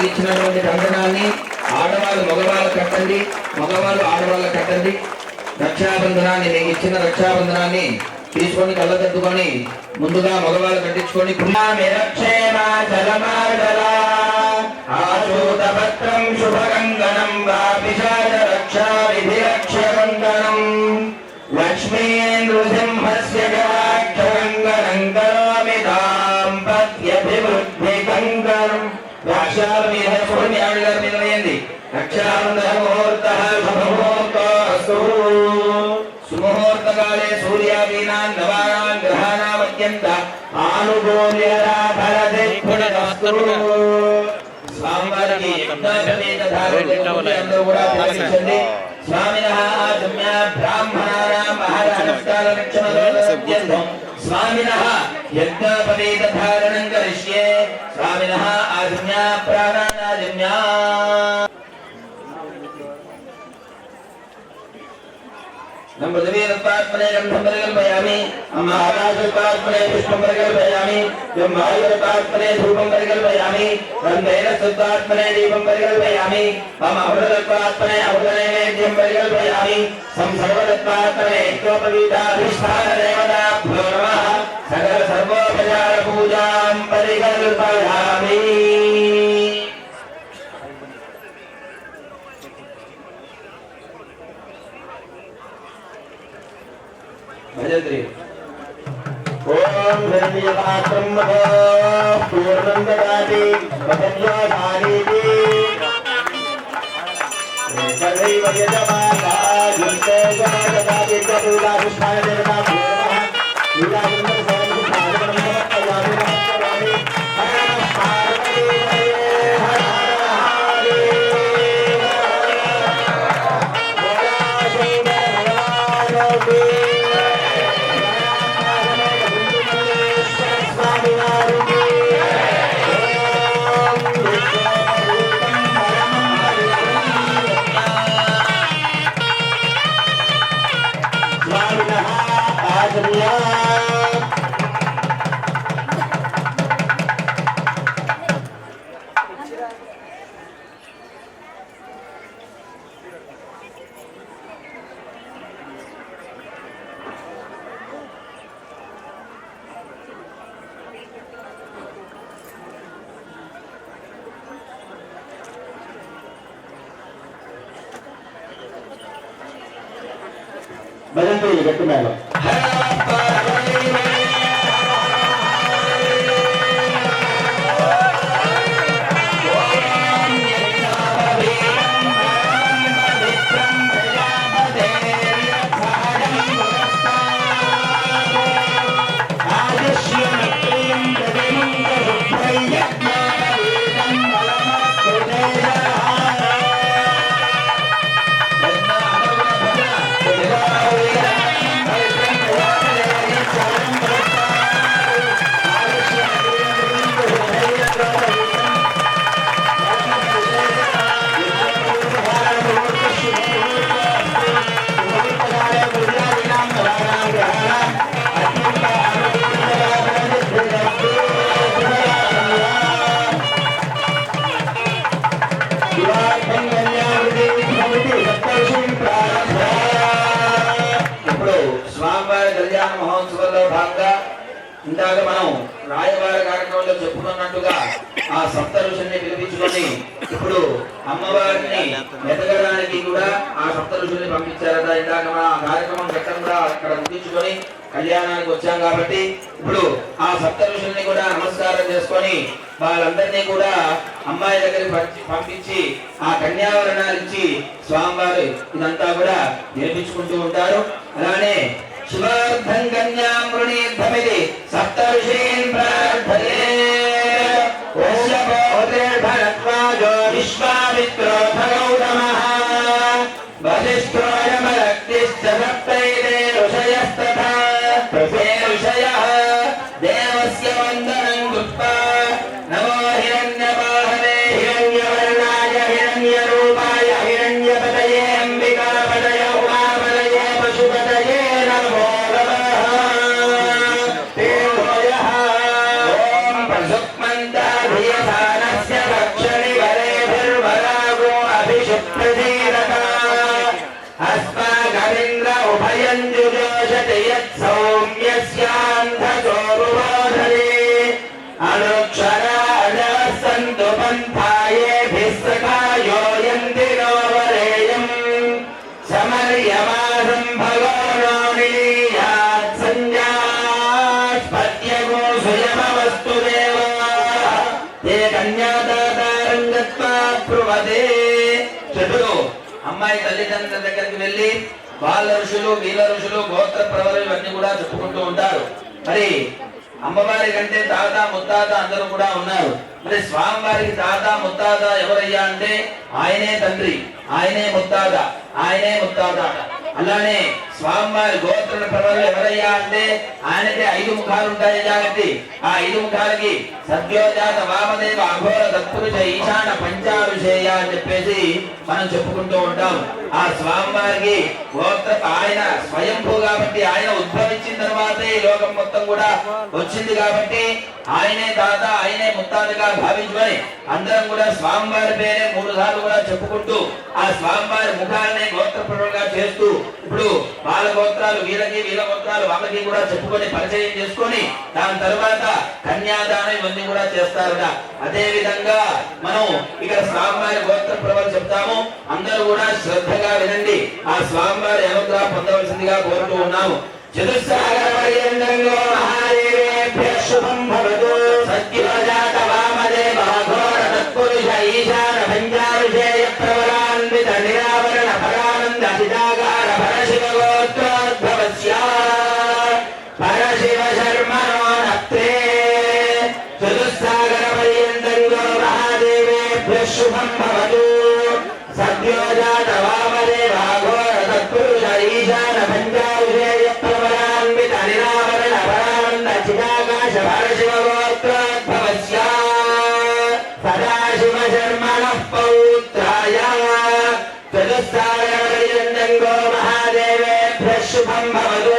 ఇచ్చినటువంటి బంధనాన్ని ఆడవాళ్ళు మగవాళ్ళు కట్టండి, మగవాళ్ళు ఆడవాళ్ళు కట్టండి. రక్షాబంధనాన్ని మీకు ఇచ్చిన రక్షాబంధనాన్ని తీసుకొని కళ్ళతెత్తుకొని ముందుగా మగవాళ్ళు కట్టించుకొని ఆశూతపత్రం శుభకంగనం రక్షా విధి రక్షబంధనం లక్ష్మీ నృసింహస్య గవాక్షకంగనం కరోమి దాంపత్యభివృద్ధి కంకణం. రక్షాల మీద చూడండి, ఆవిడ గారి మీద వేయండి. రక్షాబంధన ముహూర్త శుభముహూర్తస్తు. సుముహూర్తకాలే సూర్యాదీనాన్ నవానాన్ గ్రహాణామత్యంత ఆనుకూల్యరాధరదిఃపుణస్తు. స్వామివారికి అందరూ కూడా తిలకించండి. స్వామినః ఆజమ్య బ్రాహ్మణానాం మహారాష్ట్రాల లక్షణం స్వామినః యజ్ఞోపవీతధారణం కరిష్యే. స్వామినః ఆజమ్య ప్రాణానాజమ్య. नम्रदेवीरत्पात्मने गन्धं परिकल्पयामि, आकाशत्पात्मने पुष्पं परिकल्पयामि, वायुरत्पात्मने धूपं परिकल्पयामि, गन्धेरत्पात्मने दीपं परिकल्पयामि, अमृतत्पात्मने अमृतनैवेद्यं परिकल्पयामि, संसर्वतत्पात्मने यज्ञोपवीताधिष्ठानदेवताभ्यो नमः. सकल सर्वोपचार पूजां परिकल्पयामि. भजत्री ओम धर्मीयपात्रं महो पूर्णं ददाति पतन्योधानीति तदैव यजमाना युक्ते ददाति तदुदाष्टाय देवता భజంత్రి గట్టి మేళం. ఇందాక మనం రాయబార కార్యక్రమంలో చెప్పుకున్నట్టుగా ఆ సప్త ఋషుల్ని పిలిపించుకొని ఇప్పుడు అమ్మవారిని ఎదగడానికి కూడా ఆ సప్త ఋషుల్ని పంపించారట. ఇందాక మన ఆ కార్యక్రమం చక్కగా అక్కడ ముగించుకొని కళ్యాణానికి వచ్చాం కాబట్టి ఇప్పుడు ఆ సప్త ఋషుల్ని కూడా నమస్కారం చేసుకొని వాళ్ళందరినీ కూడా అమ్మాయి దగ్గరికి పంపించి ఆ కన్యావరణాలు ఇచ్చి స్వామివారు ఇదంతా కూడా నేర్పించుకుంటూ ఉంటారు. అలానే శివార్థం కన్యాం వృణీధ్వమిది సప్త ఋషీన్ ప్రార్థయే భరద్వాజో విశ్వామిత్రో గౌతమః వసిష్ఠోయమరక్తిశ్చ సప్తైతే ఋషయస్తథా ప్రసే ఋషయః దేవస్య వందనం కృత్వా నమో హిరణ్యవాహనే హిరణ్యవర్ణాయ హిరణ్యరూపాయ హిరణ్యపతయే అంబికాపతయ ఉమాపతయే పశుపతయే నమో నమః. తేజోయః ఓం ప్రసుక్మంతాధియసానస్య భక్షణి వరేభిర్వరాగో అభిషుప్రసీదత అస్మాకమింద్ర ఉభయం జుజోషతి యత్ సౌమ్యస్యాంధసోరుబోధనే అనుక్షరాజవస్సంతు పంథాయేభిः సఖాయో యంతినో వరేయం సమర్యమాసం భగవనో నిలీయాత్ సంజాస్పత్యగో సుయమవస్తు దేవా తే కన్యాదాతారం గత్వా బ్రువతే. చెట్టులు అమ్మాయి తల్లిదండ్రుల దగ్గరికి వెళ్ళి వాళ్ళ ఋషులు వీళ్ళ ఋషులు గోత్ర ప్రవలు ఇవన్నీ కూడా చెప్పుకుంటూ ఉంటారు. మరి అమ్మవారి కంటే తాత ముత్తాత అందరూ కూడా ఉన్నారు. మరి స్వామివారికి తాత ముత్తాత ఎవరయ్యా అంటే ఆయనే తండ్రి, ఆయనే ముత్తాత, ఆయనే ముత్తాత. అలానే స్వామివారి గోత్ర ప్రవలు ఎవరయ్యా అంటే ఆయనకి 5 ముఖాలు ఉంటాయి కాబట్టి ఆ 5 ముఖాలకి సద్యోజాత వామదేవ అఘోర తత్పురుష ఈశాన పంచారుషేయ అని చెప్పేసి మనం చెప్పుకుంటూ ఉంటాం. ఆ స్వామివారికి గోత్ర ఆయన స్వయంభూ కాబట్టి ఆయన ఉద్భవించిన తర్వాతే ఈ లోకం మొత్తం కూడా వచ్చింది కాబట్టి ఆయనే తాత ఆయనే ముత్తాతగా భావించుకొని అందరం కూడా స్వామివారి పేరే 3 సార్లు కూడా చెప్పుకుంటూ ఆ స్వామివారి ముఖాలనే గోత్ర ప్రవలుగా చేస్తూ ఇప్పుడు వాళ్ళ గోత్రాలు వీళ్ళకి వీళ్ళ గోత్రాలు వాళ్ళకి కూడా చెప్పుకొని పరిచయం చేసుకొని దాని తర్వాత కన్యాదానం ఇవన్నీ కూడా చేస్తారట. అదే విధంగా మనం ఇక్కడ స్వామివారి గోత్ర ప్రవలు చెప్తాము. అందరూ కూడా శ్రద్ధగా వినండి. ఆ స్వామివారి అనుగ్రహం పొందవలసిందిగా కోరుతూ ఉన్నాము. చతుస్సాగర పర్యంతంలో మహాదేవేభ్యః శుభం భవతు. సత్యోజాత వామదేవ అఘోర తత్పురుష ఈశాన పంచారుషేయ ప్రవరాన్విత నిరావరణ పరానంద చిదాగార పరశివ గోత్రోద్భవస్య పరశివ శర్మణో నత్రే. చతుస్సాగర పర్యంతంలో మహాదేవేభ్యః శుభం భవతు. సత్యోజాత వామదేవ అఘోర తత్పురుష ఈశాన పంచారుషేయ ప్రవరాన్విత నిరావరణ పరానంద చిదాకాశ పరశివ గోత్రోద్భవస్య సదాశివ శర్మణః పౌత్రాయ. చతుస్సాగర పర్యంతంలో మహాదేవేభ్యః శుభం భవతు.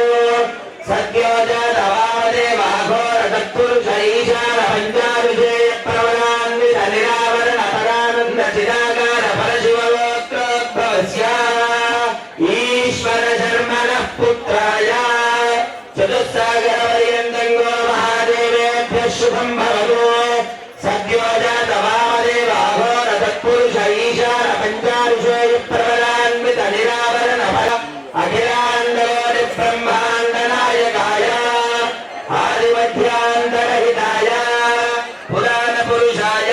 సత్యోజాత వామదేవ అఘోర తత్పురుష ఈశాన పంచారుషేయ ప్రవరాన్విత నిరావరణ పరానంద చిదాకార పరశివ గోత్రోద్భవస్య ఈశ్వర శర్మణః పుత్రాయ. చతుస్సాగర పర్యంతంలో మహాదేవేభ్యః శుభం భవతు. సత్యోజాత వామదేవ అఘోర తత్పురుష ఈశాన పంచారుషేయ ప్రవరాన్విత నిరావరణ ఫల అఖిలాండకోటి బ్రహ్మాండ నాయకాయ ఆదిమధ్యాంతరహితాయ పురాణ పురుషాయ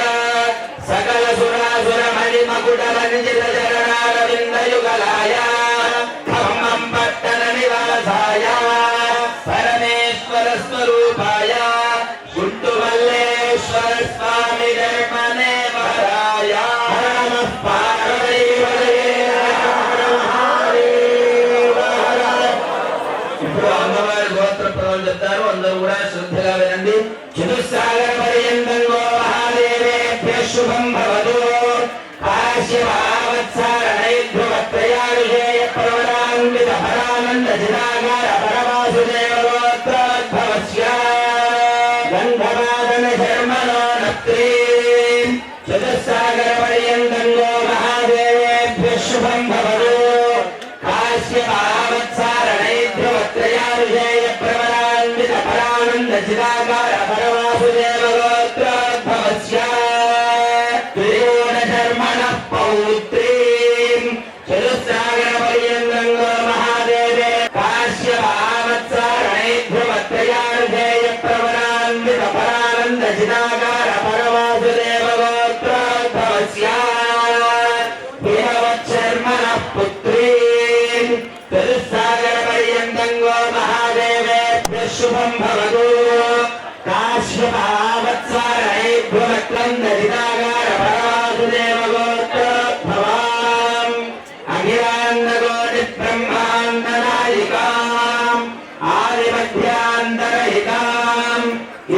సకల సురాసుర మణి మకుట రంజిత చరణారవిందయుగలాయ ఖమ్మం పట్టణ నివాసాయ పరమేశ్వర స్వరూపాయ గుంటు మల్లేశ్వర స్వామి ధర్మనే వరాయ నమః పార్వతీపతయే ఇప్పుడు అమ్మవారి గోత్ర ప్రవలు చెప్తారు. అందరూ కూడా శ్రద్ధగా వినండి. చతుస్సాగర పర్యంతంలో మహాదేవేభ్యః శుభం భవతు. కాశ్యపావత్సారణైర్ధ్రువత్రయారుషేయ ప్రవరాన్విత పరానంద చిదాగార పరవాసుదేవ గోత్రోద్భవస్య గంధమాదన శర్మణో నత్రే. చతుస్సాగర పర్యంతంలో మహాదేవేభ్యః శుభం భవతు. కాశ్యపావత్సారణైర్ధ్రువత్రయారుషేయ ప్రవరాన్విత పరానంద చిదాగార చిదాకార పరవాసుదేవ గోత్రోద్భవస్య త్రియోణ శర్మణ పౌత్రీం చతుస్సాగర పర్యంతం గో మహాదేవే కాశ్యపావత్సారణైభ్యమత్రయానుధేయ ప్రవరాన్విత పరానంద చిదాకార పరవాసుదేవ గోత్రోద్భవస్య భీమవచ్చర్మణ పుత్రీం చతుస్సాగర పర్యంతం గో మహాదేవేభ్యః శుభం భవతు కాశ్యపావత్సారణైభ్యమత్రం దరిదాగార పరవాసుదేవ గోత్రోద్భవాం అఖిలాండకోటి బ్రహ్మాండ నాయికాం ఆదిమధ్యాంతరహితాం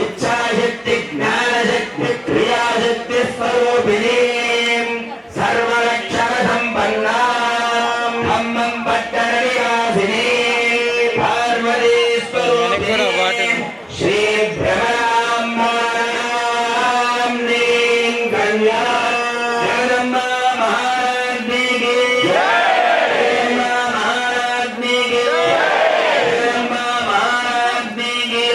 ఇచ్ఛాశక్తి జ్ఞానశక్తి క్రియాశక్తి స్వరూపిణీం సర్వలక్షణ సంపన్నాం బ్రహ్మం పట్టణ నివాసినీం పార్వతీ స్వరూపిణీం శ్రీ భ్రమరాంబాం నీం కన్యా జగదంబ మహారాజ్ఞి కి జగదంబ మహారాజ్ఞి కి జగదంబ మహారాజ్ఞి కి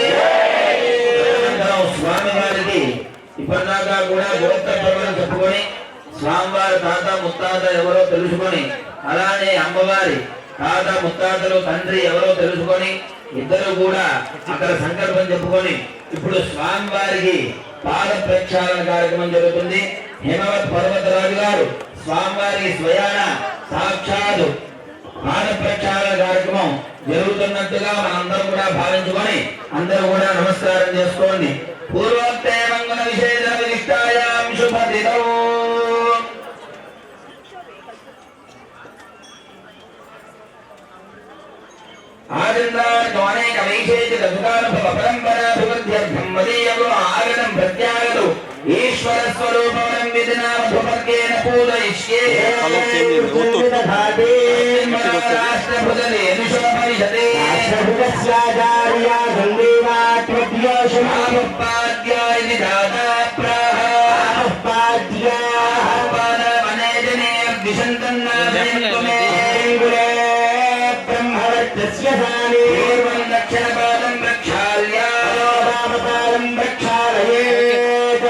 స్వామి వారికి ఇప్పటిదాకా కూడా గోత్ర పర్వం చెప్పుకొని స్వామివారి తాత ముత్తాత ఎవరో తెలుసుకొని అలానే అమ్మవారి తాత ముత్తాతలు తండ్రి ఎవరో తెలుసుకొని ఇద్దరు కూడా అక్కడ సంకల్పం చెప్పుకొని ఇప్పుడు స్వామివారికి పాద ప్రక్షాళన కార్యక్రమం జరుగుతుంది. హిమవత్ పర్వతరాజు గారు స్వామివారికి స్వయాన సాక్షాత్ పాద ప్రక్షాళన కార్యక్రమం జరుగుతున్నట్టుగా మనందరం కూడా భావించుకొని అందరూ కూడా నమస్కారం చేసుకోండి. పూర్వోక్తే మంగళ విశేష విశిష్టాయాం శుభదినౌ ఆనందానేక వైశేషిక సుఖానుభవ పరంపరాభివృద్ధ్యర్థం మదీయో ఆగతం ప్రత్యాగతు ఈశ్వర స్వరూపం విధినామధుపర్గేణ పూజయిష్యే రాష్ట్రభుజలేను శోభరిషతే రాష్ట్రభుజస్యాచార్యా సందేవాత్మద్యోషమాముపాద్యాయ విధాతా ప్రాహోపాద్యాః పాదవనేజనే దిశంతన్నామేంగులే బ్రహ్మవర్చస్యసానే పూర్వం దక్షిణపాదం ప్రక్షాళ్య వామపాదం ప్రక్షాళయేత్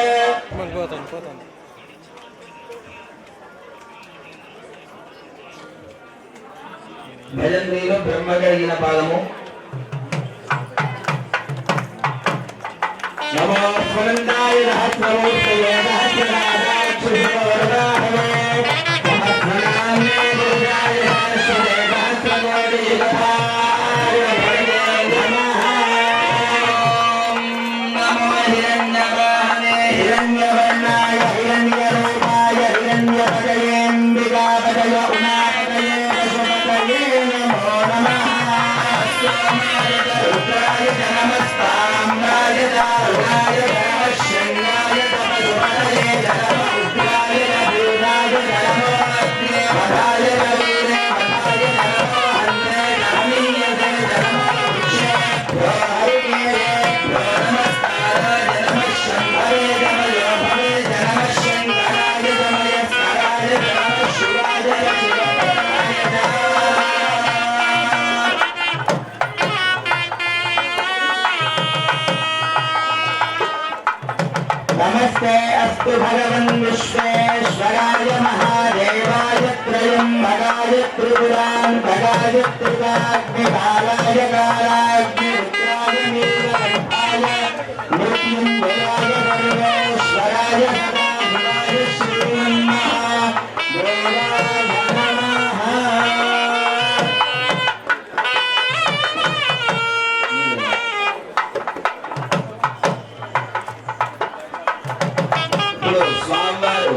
భజంత్రీలో బ్రహ్మ కలిగిన పాదము నమో స్వనందాయ సహస్రమూర్తయే సహస్రనాదాక్షుభవరదాహవే సహస్రనామే గురుజాయ సహస్రదే సహస్రకోటియుగధాయ నమః. నమో హిరణ్యవాహనే హిరణ్యవర్ణాయ హిరణ్యరూపాయ హిరణ్యపదయేంబికాపదయ ఉమాపదయే పశుపతయే నమో నమః. సోమాయ రుద్రాయ నమస్తామ్రాయ దారుణాయ నమఃశన్యాయ తపస్వతయే నమః ఉగ్రాయ నమూనాయ నమో అగ్నే పదాయ నమూనే పదాయ నమో అన్నే నమీయతే నమో వృక్షే హరికే నమస్కారాయ నమః శంభరే నమయో భవే నమః శంకరాయ నమయ స్కరాయ నమః శివాయ శివాయ नमस्ते अस्तु भगवन् विश्वेश्वराय महादेवाय त्रयम्बकाय त्रिपुरान्तकाय त्रिकाग्निकालाय कालाग्निरुद्राय नीलकण्ठाय मृत्युञ्जयाय सर्वेश्वराय सदाशिवाय श्रीमन्महादेवाय नमः. ఇప్పుడు స్వామివారు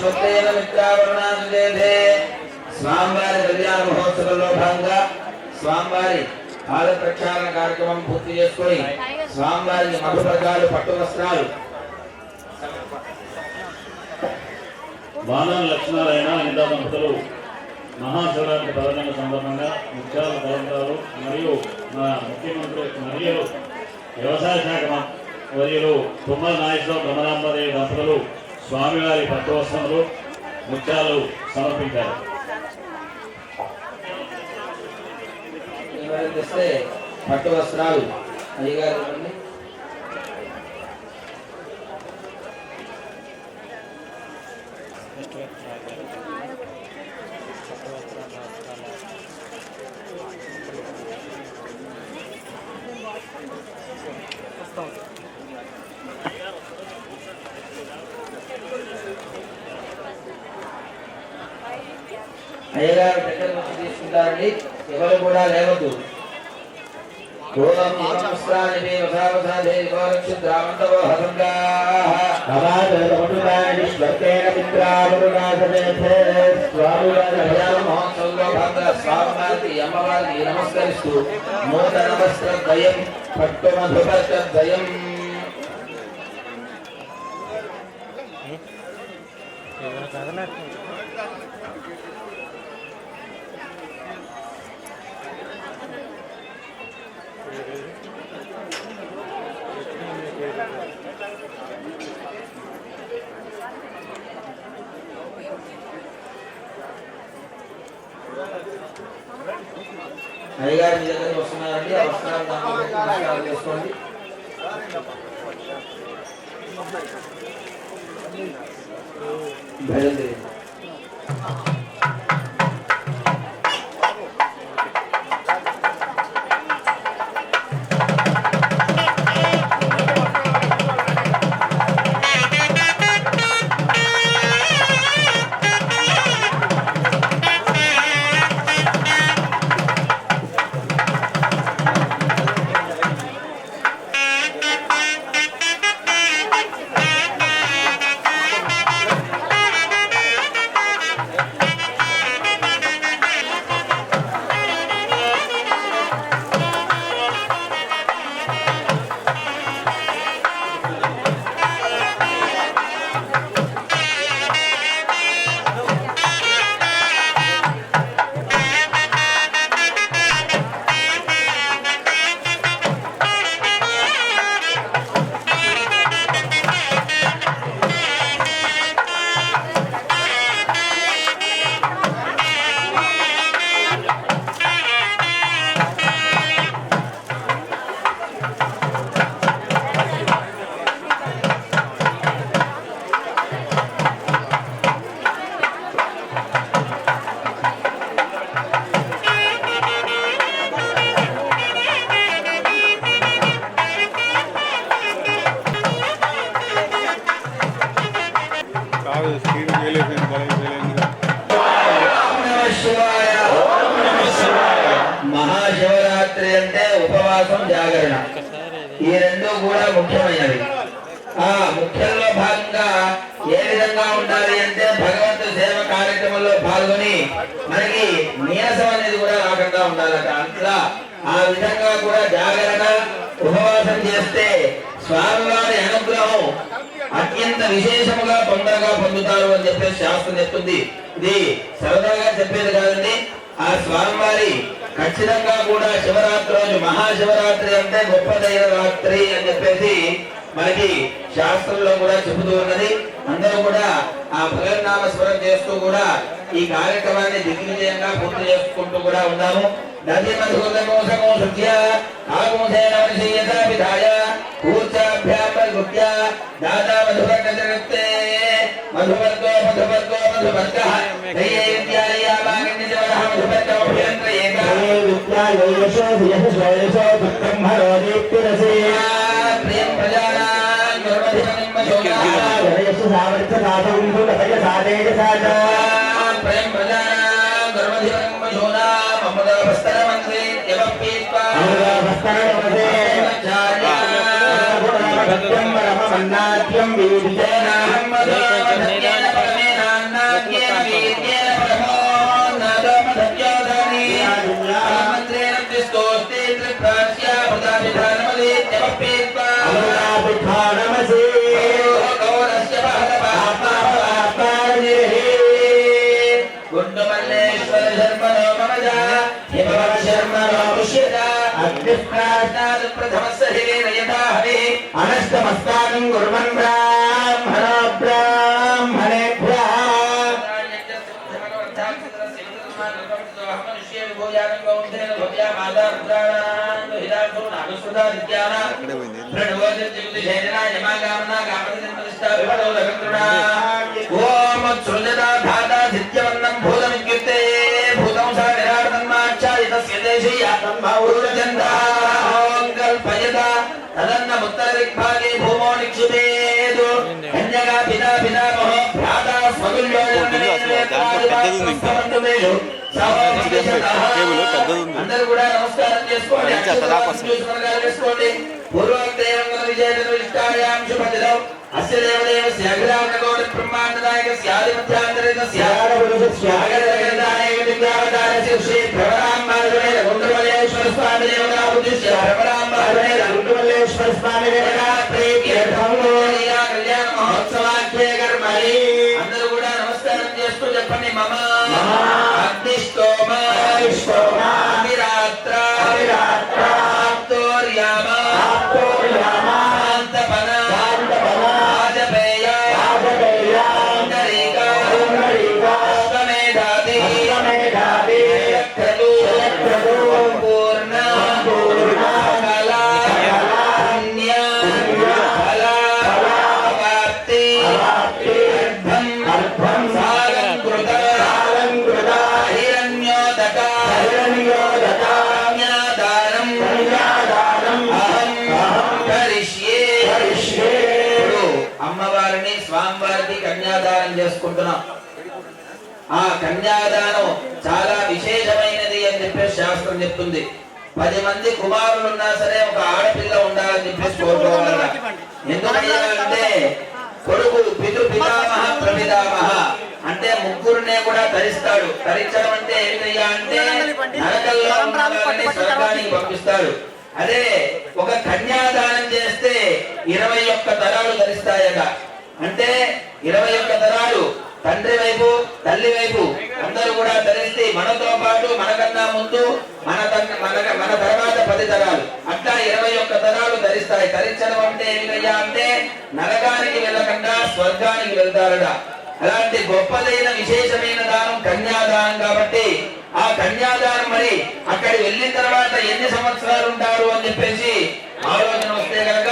స్వత్తేన మిత్రావరుణానుదేధే స్వామివారి కళ్యాణ మహోత్సవంలో భాగంగా స్వామివారి పాద ప్రక్షాళన కార్యక్రమం పూర్తి చేసుకొని స్వామివారికి మధుపరకాలు పట్టు వస్త్రాలు బాణాల లక్షణాలైన అనితా దంపతులు మహాశివరాత్రి పర్వదిన సందర్భంగా ముత్యాల పర్వతాలు మరియు మా ముఖ్యమంత్రి మరియు వ్యవసాయ శాఖ వర్యులు తుమ్మల నాగేశ్వరరావు బ్రహ్మరాంబదేవి దంపతులు స్వామివారి పట్టు వస్త్రములు ముత్యాలు సమర్పించారు. పట్టు వస్త్రాలు అయ్యగారు అయ్యగారు దగ్గర నుంచి తీసుకుంటారండి. ఎవరు కూడా లేవద్దు. స్వామివారికి అమ్మవారికి నమస్కరిస్తూ నూతన వస్త్రద్వయం పట్టు మధుపత్రద్వయం అయ్యగారి మీ దగ్గరికి వస్తున్నారండి. ఆ వస్త్రాలు నమస్కారం చేసుకోండి. బయలుదేరి మహాశివరాత్రి అంటే ఉపవాసం, జాగరణ, ఈ రెండు కూడా ముఖ్యమైనవి. ఆ ముఖ్యంలో భాగంగా ఏ విధంగా ఉండాలి అంటే భగవంతుడి సేవ కార్యక్రమంలో పాల్గొని మనకి నీరసం అనేది కూడా రాకుండా ఉండాలట. అట్లా ఆ విధంగా కూడా జాగరణ ఉపవాసం చేస్తే స్వామివారి అనుగ్రహం అత్యంత విశేషముగా తొందరగా పొందుతారు అని చెప్పేసి శాస్త్రం చెప్తుంది. ఇది సరదాగా చెప్పేది కాదండి. ఆ స్వామివారి ఖచ్చితంగా కూడా శివరాత్రి రోజు మహాశివరాత్రి అంటే గొప్పదైన రాత్రి అని చెప్పేసి మనకి శాస్త్రంలో కూడా చెబుతూ ఉన్నది. అందరూ కూడా ఆ భగవన్నామ స్మరణ చేస్తూ కూడా ఈ కార్యక్రమాన్ని దిగ్విజయంగా పూర్తి చేసుకుంటూ కూడా ఉన్నాము. నది మధుమోసమో శుద్ధ్య ఆగుమసేన వశీయత విధాయ కూర్చాభ్యామృత్య దాదా మధువర్గతే మధువర్గో మధువర్గో మధువర్గః దయే విద్యాలయామాగన్యజవరః మధువర్గమభ్యంత్రయేక విద్యాయో యశో యశో యశో బ్రహ్మరో దీప్తిరసే ప్రియం ప్రజానాం నిర్వధిమనిమ్మశోనాః యశో సావర్త సాధం సుఖయ సాదేజ సాజా ప్రియం ప్రజానాం నిర్వధిమనిమ్మశోనాః మమదవస్తర మంత్రే యవపీత్వా మమదవస్తరమదే సత్యం పరమమన్నాద్యం వీర్యేనాహం మధుర్యేణ పరమేణ గుండమల్లేశ్వర శర్మణో మమజా హిమవర శర్మణో పుష్యత అగ్నిప్రాజ్ఞాత్ ప్రథమస్య హిరేణ యథా హరి అనష్టమస్తాకం కుర్వన్ బ్రాహ్మణో బ్రాహ్మణేభ్యః ఓం సృజతా ధాతా సిద్ధ్యవన్నం భూతమిత్యుక్తే భూతం సా నిరాటన్మాచ్ఛాదితస్య దేశీయ ఓం కల్పయత తదన్నముత్తర దిగ్భాగే భూమో నిక్షిపేతు కన్యగా పితా పితామహో భ్రాతా స్వతుల్యో అందరూ కూడా నమస్కారం చేసుకోండి. చేసుకోండి. పూర్వోక్తేయంగ విజేతను ఇష్టాయాం శుభదినం అస్య దేవదేవస్య అభిరామనగౌడ బ్రహ్మాండనాయకస్య ఆదిమధ్యాంతరితస్య ఆగరపురుషస్య ఆగరగరదాయక దివ్యావతారస్య శ్రీ భ్రమరాంబాధురేణ గుండ్రమల్లేశ్వర స్వామి దేవతా బుద్ధిస్య భ్రమరాంబాధురేణ గుండ్రమల్లేశ్వర స్వామి దేవతా ప్రీత్యర్థం కళ్యాణ మహోత్సవాఖ్యే కర్మణి అందరూ కూడా నమస్కారం చేస్తూ చెప్పండి. మమ అగ్నిష్టోమ అవిరాత్ర ఆప్తోర్యామ శాంతపన వాజపేయ అశ్వమేధాది చక్రలు పూర్ణ కళ పుణ్య ఫల ప్రాప్తి అర్థం సాలంకృత హిరణ్యోదక కన్యాదానం అహం కరిష్యే. ఇప్పుడు అమ్మవారిని స్వామివారికి కన్యాదానం చేసుకుంటున్నాం. ఆ కన్యాదానం చాలా విశేషమైనది అని చెప్పేసి శాస్త్రం చెప్తుంది. 10 మంది కుమారులు ఉన్నా సరే ఒక ఆడపిల్ల ఉండాలని చెప్పేసి కోరుకోవాలన్నా. ఎందుకంటే కొడుకు పితృపితామహ ప్రపితామహ అంటే ముగ్గురునే కూడా తరిస్తాడు. తరించడం అంటే ఏంటయ్యా అంటే నరకల్లో ఉన్న వారిని స్వర్గానికి పంపిస్తాడు. అదే ఒక కన్యాదానం చేస్తే 21 తరాలు ధరిస్తాయట. అంటే 21 తరాలు తండ్రి వైపు తల్లి వైపు అందరూ కూడా ధరిస్తే మనతో పాటు మనకన్నా ముందు మన తర్వాత 10 తరాలు అట్లా 21 తరాలు ధరిస్తాయి. ధరించడం అంటే ఏంటయ్యా అంటే నరకానికి వెళ్ళకుండా స్వర్గానికి వెళ్తారట. అలాంటి గొప్పదైన విశేషమైన దానం కన్యాదానం కాబట్టి ఆ కన్యాదానం మరి అక్కడి వెళ్ళిన తర్వాత ఎన్ని సంవత్సరాలు ఉంటారు అని చెప్పేసి ఆలోచన వస్తే కనుక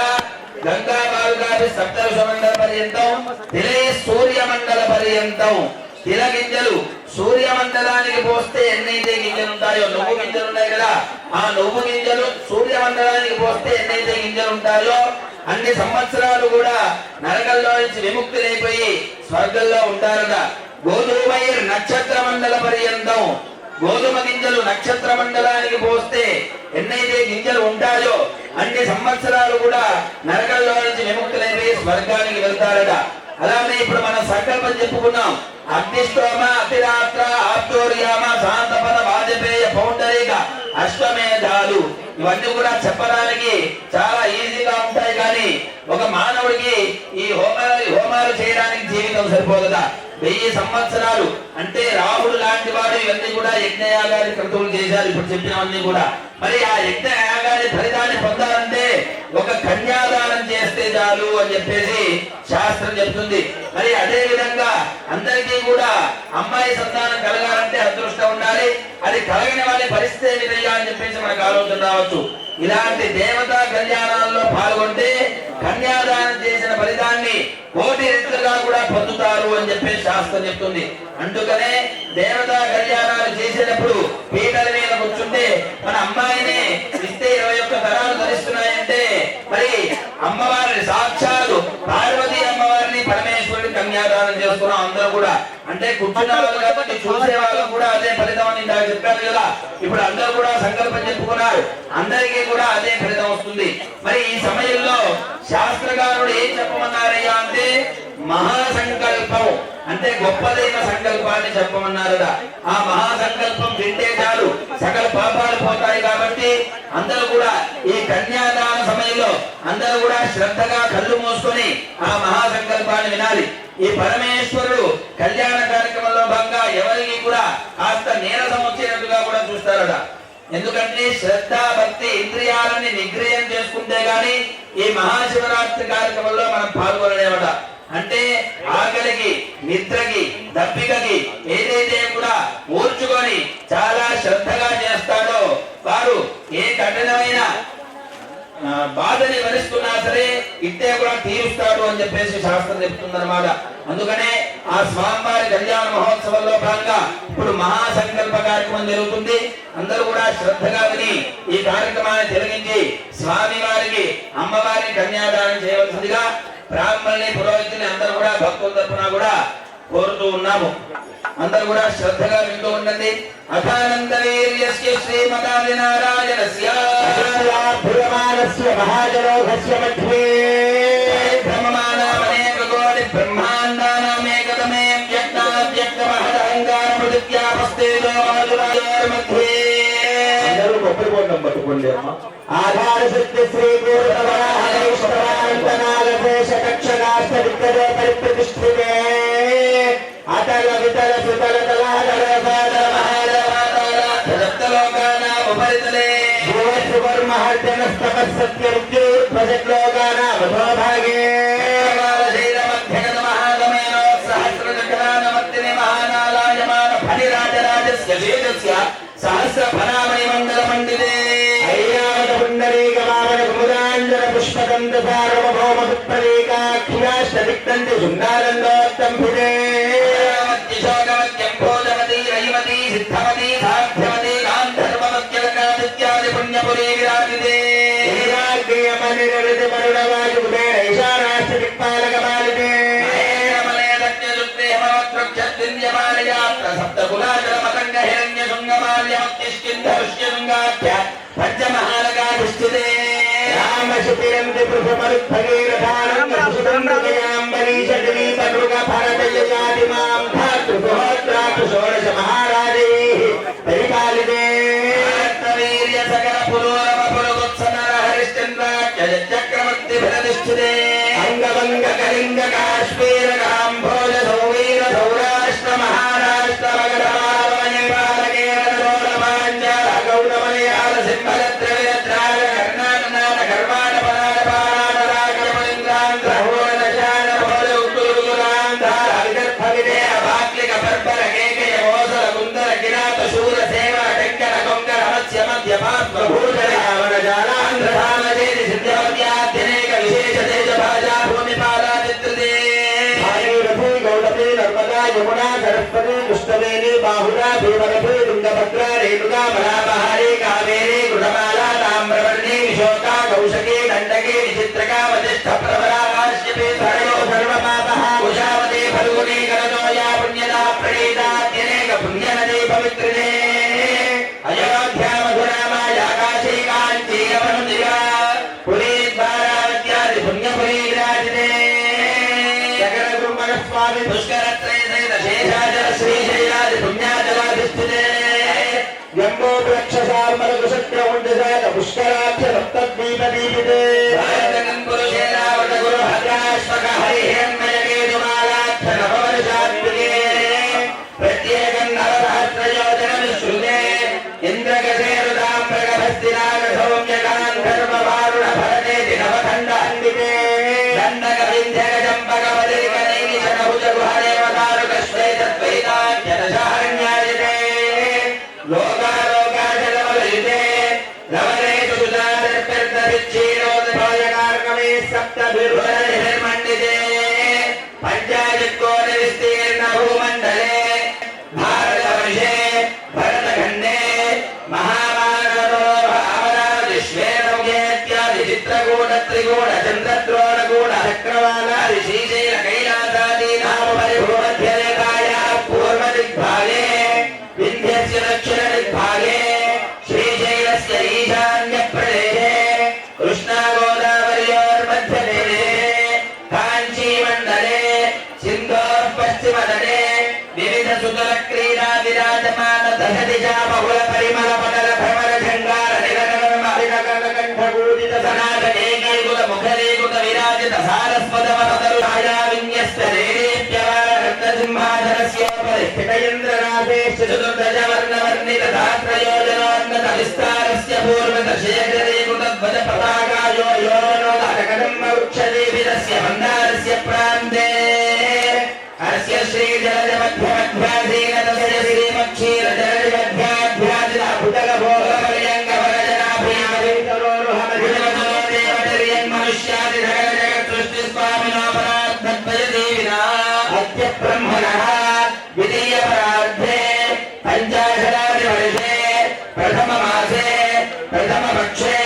గంగా బాలుగారి సప్తఋషమండల పర్యంతం తిలే సూర్యమండల పర్యంతం తిల గింజలు సూర్యమండలానికి పోస్తే ఎన్నైతే గింజలు ఉంటాయో నువ్వు గింజలు ఉన్నాయి కదా ఆ నువ్వు గింజలు సూర్యమండలానికి పోస్తే ఎన్నైతే గింజలు ఉంటాయో అన్ని సంవత్సరాలు కూడా నరకల్లో నుంచి విముక్తులైపోయి స్వర్గంలో ఉంటారట. గోధుమైర్ నక్షత్ర మండల పర్యంతం గోధుమ గింజలు నక్షత్ర మండలానికి పోస్తే ఎన్నైతే గింజలు ఉంటాయో అన్ని సంవత్సరాలు కూడా నరకల్లో నుంచి విముక్తులైపోయి స్వర్గానికి వెళ్తారట. అలానే ఇప్పుడు మనం సంకల్పం చెప్పుకున్నాం. అగ్నిష్టోమ అతిరాత్ర ఆప్తోర్యామ శాంతపద వాజపేయ పౌండరీక అశ్వమేధాలు ఇవన్నీ కూడా చెప్పడానికి చాలా ఈజీగా ఉంటాయి. కానీ ఒక మానవుడికి ఈ హోమాలు చేయడానికి జీవితం సరిపోతుందా? 1000 సంవత్సరాలు అంటే రాముడు లాంటి వాడు ఇవన్నీ కూడా యజ్ఞయాగాన్ని క్రతువులు చేశారు. ఇప్పుడు చెప్పినవన్నీ కూడా మరి ఆ యజ్ఞయాగాన్ని ఫలితాన్ని పొందాలంటే ఒక కన్యాదానం చేస్తే చాలు అని చెప్పేసి శాస్త్రం చెప్తుంది. మరి అదే విధంగా అందరికీ కూడా అమ్మాయి సంతానం కలగాలంటే అదృష్టం ఉండాలి. అది కలగని వాళ్ళ పరిస్థితి ఏమిటయ్యా అని చెప్పేసి మనకు ఆలోచన రావచ్చు. ఇలాంటి దేవతా కళ్యాణాల్లో పాల్గొంటే కన్యాదానం చేసిన ఫలితాన్ని 1,000 రెట్లుగా కూడా పొందుతారు అని చెప్పేసి శాస్త్రం చెప్తుంది. అందుకనే దేవతా కళ్యాణాలు చేసేటప్పుడు పీటల మీద కూర్చుంటే మన అమ్మాయిని ఇస్తే 21 తరాలు ధరిస్తున్నాయంటే మరి అమ్మవారిని సాక్షాత్తు పార్వతీ అమ్మవారిని పరమేశ్వరుడిని కన్యాదానం చేస్తున్నాం అందరూ కూడా. అంటే కూర్చున్న వాళ్ళు కాబట్టి చూసే వాళ్ళు కూడా అదే ఫలితం అని ఇందాక చెప్పారు కదా. ఇప్పుడు అందరూ కూడా సంకల్పం చెప్పుకున్నారు. అందరికీ కూడా అదే ఫలితం వస్తుంది. మరి ఈ సమయంలో శాస్త్రకారుడు ఏం చెప్పమన్నారయ్యా అంటే మహాసంకల్పం అంటే గొప్పదైన సంకల్పాన్ని చెప్పమన్నారట. ఆ మహాసంకల్పం వింటే చాలు సకల పాపాలు పోతాయి. కాబట్టి అందరూ కూడా ఈ కన్యాదాన సమయంలో అందరూ కూడా శ్రద్ధగా కళ్ళు మూసుకొని ఆ మహాసంకల్పాన్ని వినాలి. ఈ పరమేశ్వరుడు కళ్యాణ కార్యక్రమంలో భాగంగా ఎవరికి కూడా కాస్త నీరసం వచ్చేటట్టుగా కూడా చూస్తారట. ఎందుకంటే శ్రద్ధ భక్తి ఇంద్రియాలని నిగ్రహం చేసుకుంటే గాని ఈ మహాశివరాత్రి కార్యక్రమంలో మనం పాల్గొనలేమట. అంటే ఆకలికి, నిద్రకి, దప్పికకి ఏదైతే కూడా ఓర్చుకొని చాలా శ్రద్ధగా చేస్తాడో వారు ఏ కఠినమైన బాధని భరిస్తున్నా సరే ఇట్టే కూడా తీరుస్తాడు అని చెప్పేసి శాస్త్రం చెప్తుందన్నమాట. అందుకనే ఆ స్వామివారి కళ్యాణ మహోత్సవంలో భాగంగా ఇప్పుడు మహాసంకల్ప కార్యక్రమం జరుగుతుంది. అందరూ కూడా శ్రద్ధగా విని ఈ కార్యక్రమాన్ని తిలకించి స్వామివారికి అమ్మవారిని కన్యాదానం చేయవలసిందిగా బ్రాహ్మణుల్ని పురోహితుల్ని అందరూ కూడా భక్తుల తరపున కూడా కోరుతూ ఉన్నాము. అందరూ కూడా శ్రద్ధగా వింటూ ఉండండి. అథానంద వీర్యస్య శ్రీమదాది నారాయణస్య మహాజనోఘస్య మధ్యే బ్రహ్మానామనేక కోటి బ్రహ్మాండానామేకతమే వ్యక్తావ్యక్తమహదహంకార పృథివ్యాపస్తేజో మధురాయోర్మధ్యే. అందరూ కొబ్బరి బొండం పట్టుకోండి అమ్మ. ఆధార శక్తి శ్రీ పూర్ణనాగేశ పరిప్రతిష్ఠితే అతల వితల సుతల తలాధర సాధర ఉపరితలే మహర్జనస్తపస్సత్యరుద్యోద్భజలోకానామధోభాగే సహస్రఫలామణి మంగళ పండితే ఐరావత పుండరీక వామన కుముదాంజన పుష్పదంత సార్వభౌమ పుత్రరేకాఖ్యాష్టదిక్తంతి శృంగారందోత్తంభిదే పుణ్యపురీ విరాజితే ఈశానాష్టదిక్పాలక బాలితే రామశిరంతి పృథమరుద్భగీరథానందీషడీపృగభరతయజాతిమాం ధాతృగోత్రాక్షోడశ మహారాజై పరిపాలితే వీర్య సకల పురోరమ పురగుత్సనర హరిశ్చంద్రాఖ్య చక్రవర్తి ప్రతిష్ఠితే అంగవంగ కళింగ కాశ్మీర కాంభోజ సౌవీర సౌరాష్ట్ర మహారాష్ట్ర మగధమాలమయ పాలకేరళ చోళపాంచాల గౌడమలయాల సింహల ద్రవిరత్రాల కర్ణాటనాల కర్మాణ పరాణ పారాణ రాగమలింగాంధ్ర హోరణ శాన భోజ ఉత్తూరుగురాంధ్ర విదర్భ విదేహ భాక్లిక బర్బర కేకయ మోసల కుందర కిరాత శూర సేవ టంకర కొంకర మత్స్య మధ్య పాత్రభూషణ యావన జాలాంధ్రధామజేతి సిద్ధవత్యాద్యనేక విశేష దేశ భాజా భూమిపాలా చిత్రదే భాగీరథి గౌడపి నర్మదా యమునా సరస్వతి కృష్ణవేణి బాహురా భీమరథి తుంగభద్ర రేణుకా బలాపహారి కావేరి కృతమాలా తామ్రవర్ణి విశోకా కౌశకీ దండకీ విచిత్రకా వశిష్ఠ ప్రవరా కాశ్యపి ధరణో సర్వపాపః కుశావతి ఫల్గుని కరతోయా పుణ్యదా ప్రణీతాద్యనేక పుణ్యనదీ పవిత్రదే అయోధ్యా మధురామాయా కాశీ కాంచీ రమణుదిగా పురీ ద్వారావత్యాది పుణ్యపురీ విరాజితే జగన గురుమన స్వామి పుష్కరత్రయ సహిత శేషాచల శ్రీశైలాది పుణ్యాచలాధిష్ఠితే జంబో వృక్షశాల్మల కుశక్రముండశాల పుష్కరాక్ష సప్తద్వీప దీపితే భారతకం పురుషేరావత గురు భద్రాశ్వక హరిహిరణ్మయ కేతుమాలాక్ష నవవర్షాత్మికే ప్రత్యేకం నవసహస్రయోజన విశ్రుతే ఇంద్రగసేరుదాం ప్రగభస్తినాగ సౌమ్య గాంధర్వ వారుణ భరతేతి నవఖండ అండితే దండక వింధ్యక చంపక వదిరిక నైమిష నభుజ గుహదేవతారుక శ్వేతద్వైతాఖ్యదశారణ్యాయతే లోకాలోకాచలమలయుతే లవనేషు సుజాదర్పిర్దవిచ్ఛీరోద్భోజకార్కమే సప్తభిర్భుజనిర్మండితే పంచాయత్కోటి విస్తీర్ణ భూమండలే భారతవర్షే భరతఖండే మహామానవరావరాది శ్వేతముఖేత్యాది చిత్రకూట త్రికూట చంద్రద్రోణకూట చక్రవాలాది శ్రీశైల కైలాసాది నామ పరిభూమధ్యరేఖాయా పూర్వ దిగ్భాగే వింధ్యస్య దక్షిణ దిగ్భాగే శ్రీశైలస్య ఈశాన్య ప్రదేశే కృష్ణా గోదావర్యోర్మధ్యదేశే కాంచీ మండలే సింధోః పశ్చిమతటే వివిధ సుతుల క్రీడా విరాజమాన దశ దిశా బహుళ పరిమళ పటల భ్రమర జంగార నిరకర్మ కంఠగూదిత సనాతనేకీకృత ముఖరీకృత విరాజిత సారస్వత వరదరు ఛాయా విన్యస్త దేదీప్యవార రత్న సింహాసనస్యోపరి స్థిత ఇంద్రనాథ चतुर्दशवर्णवर्णितदात्रयोजनोन्नत विस्तारस्य पूर्वदशेखरीकृतध्वज पताकायो यो नो तारकदम्बवृक्षदेविदस्य मन्दारस्य प्रान्ते अस्य श्रीजलजमध्यमध्यासीनतस्य श्रीमक्षीरजलजमध्याध्यादिलाभुतगभोगपर्यङ्कवरजनाभीमवितरोरुहमनिर्मतोदेवतिर्यन्मनुष्यादिधगजगत्सृष्टिस्वामिनो परात्मत्वयदेविना अद्य ब्रह्मणः द्वितीयपरार्धे पञ्चाशदादिवर्षे प्रथममासे प्रथमपक्षे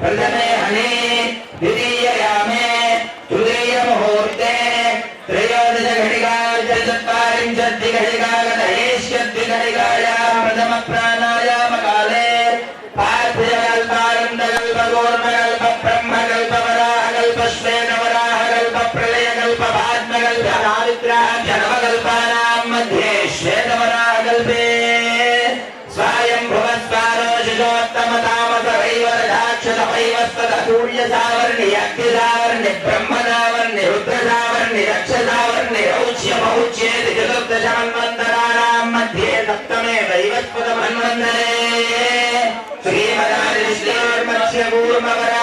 प्रथमे हनि द्वितीययामे तृतीयमुहूर्ते त्रयोदशघटिकाचत्वारिंशद्घटिकागतैष्यद्विघटिकायां प्रथमप्राणायामकाले पार्थ्यकल्पानन्दकल्पगोर्मकल्प ब्रह्मकल्पवराहकल्प श्वेतवराहकल्प प्रलयकल्प भाद्मकल्प दारिद्र्याभ्यनवकल्पानां मध्ये श्वेतवराहकल्पे सूर्यसावर्णि अग्निसावर्णि ब्रह्मसावर्णि रुद्रसावर्णि रक्षसावर्णि रौच्यमौच्येति चतुर्दशमन्वन्तराणां मध्ये सप्तमे वैवस्वतमन्वन्तरे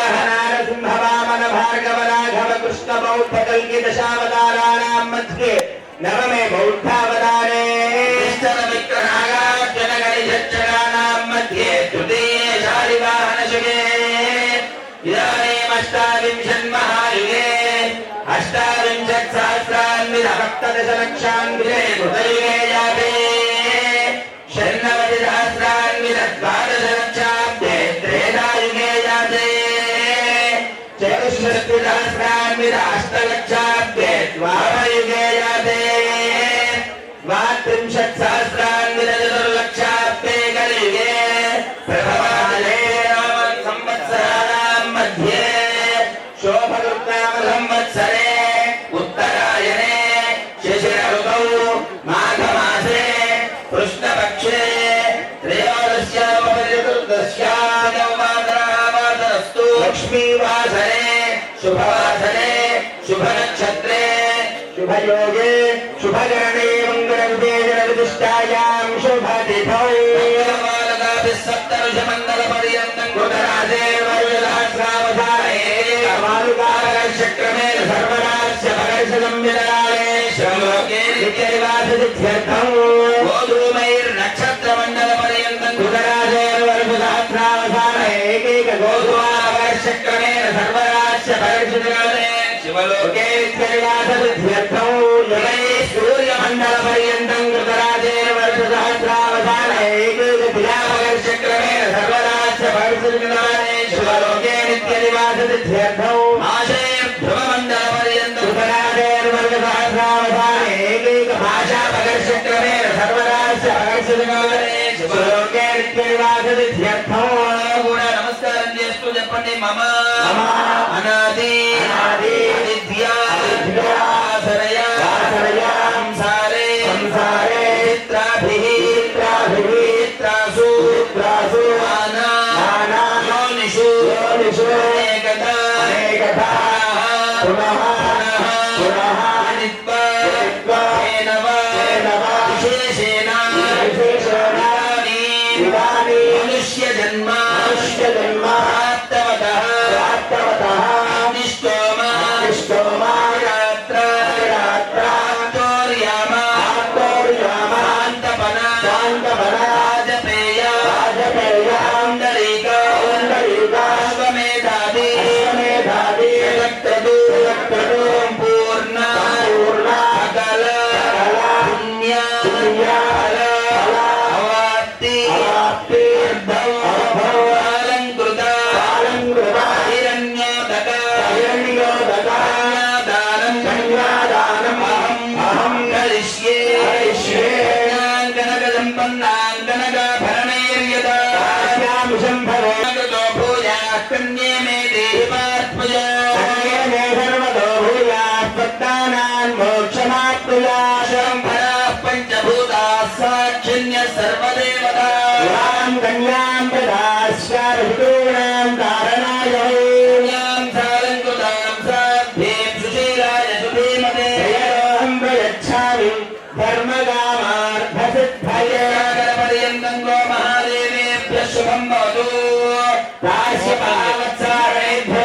श्रीमदादिश्रीर्मत्स्यकूर्मवराहनारसिंहवामन भार्गवराघवकृष्णबौद्धकल्किदशावताराणां मध्ये नवमे बौद्धावतारे विष्णुविग्रहागार्जुनगणिजच्चराणां मध्ये तृतीये शालिवाहनशुगे इदानीमष्टाविंशन्महायुगे अष्टाविंशत्सहस्रान्वितसप्तदशलक्षान्विते कृतयुगे याते षण्णवतिसहस्रान्वितद्वादशलक्षाब्दे त्रेधायुगे याते चतुष्षष्टिसहस्रान्वितअष्टलक्षाब्दे द्वापरयुगे याते द्वात्रिंशत्सहस्रान्वितचतुर्लक्षाब्दे कलियुगे प्रभवादले संवत्सराणां मध्ये शोभकृत्नाम संवत्सरे उत्तरायणे शिशिरऋतौ माघमासे कृष्णपक्षे त्रयोदश्यामचतुर्दश्यामवासरस्तु लक्ष्मीवासरे शुभवासरे शुभनक्षत्रे शुभयोगे शुभकरणे मङ्गलविशेषणविशिष्टायां शुभतिथौ सप्तऋषमण्डलपर्यन्तं कृतराजे वर्षसहस्रावधाने कमालुकारकर्षक्रमेण सर्वरास्य भगर्षसंविधाने श्रमलोके नित्यनिवाससिद्ध्यर्थं गोधूमैर्नक्षत्रमण्डलपर्यन्तं कृतराजे वर्षसहस्रावधाने एकैक गोधूमावर्षक्रमेण सर्वरास्य भगर्षसंविधाने शिवलोके नित्यनिवाससिद्ध्यर्थं युगैः सूर्यमण्डलपर्यन्तं कृतराजे वर्षसहस्रावधाने एकैक दिलावर्षक्रमेण सर्वरास्य भगर्षसंविधाने शिवलोके नित्यनिवाससिद्ध्यर्थं मासे ध्रुवमण्डलपर्यन्तं कृतराजे वर्षसहस्रावधाने एकैक भाषा भगर्षक्रमेण सर्वरास्य भगर्षसंविधाने शिवलोके नित्यनिवाससिद्ध्यर्थं नमस्कारं చేస్తూ చెప్పండి మమ అనాది అవిద్యా ఆశ్రయా సంసారే చిత్రాసు యోనిషు అనేకదా పునః విశేషేణ మనుష్య జన్మ ప్రాప్తవతః నిష్టోమ రాత్రాంతోర్యామ శాంతపన రాజపేయ పుండరీక అశ్వమేధాది పూర్ణ సకల పుణ్య అవాప్తి అలంకృత హిరణ్యోదక కన్యాదానం అహం కరిష్యే కనకసంపన్నాంకనకాభరణైర్యదా కన్యే మే దేవి పార్పయా సర్వతో భూయాః భక్తానాం మోక్షమాప్నుయా శంభరాః పంచభూతాः సాక్షిణ్య సర్వదేవతా కన్యాం ప్రదాస్యార్హుతూనాం కారణాయ సాలంకృతాం సాధ్యేం సుశీలాయ సుధీమతే ప్రయచ్ఛామి ధర్మకామార్థసిద్ధ पर्यन्तं गो महादेवेभ्यः शुभं भवतु राशिपावत्सारणेभ्यो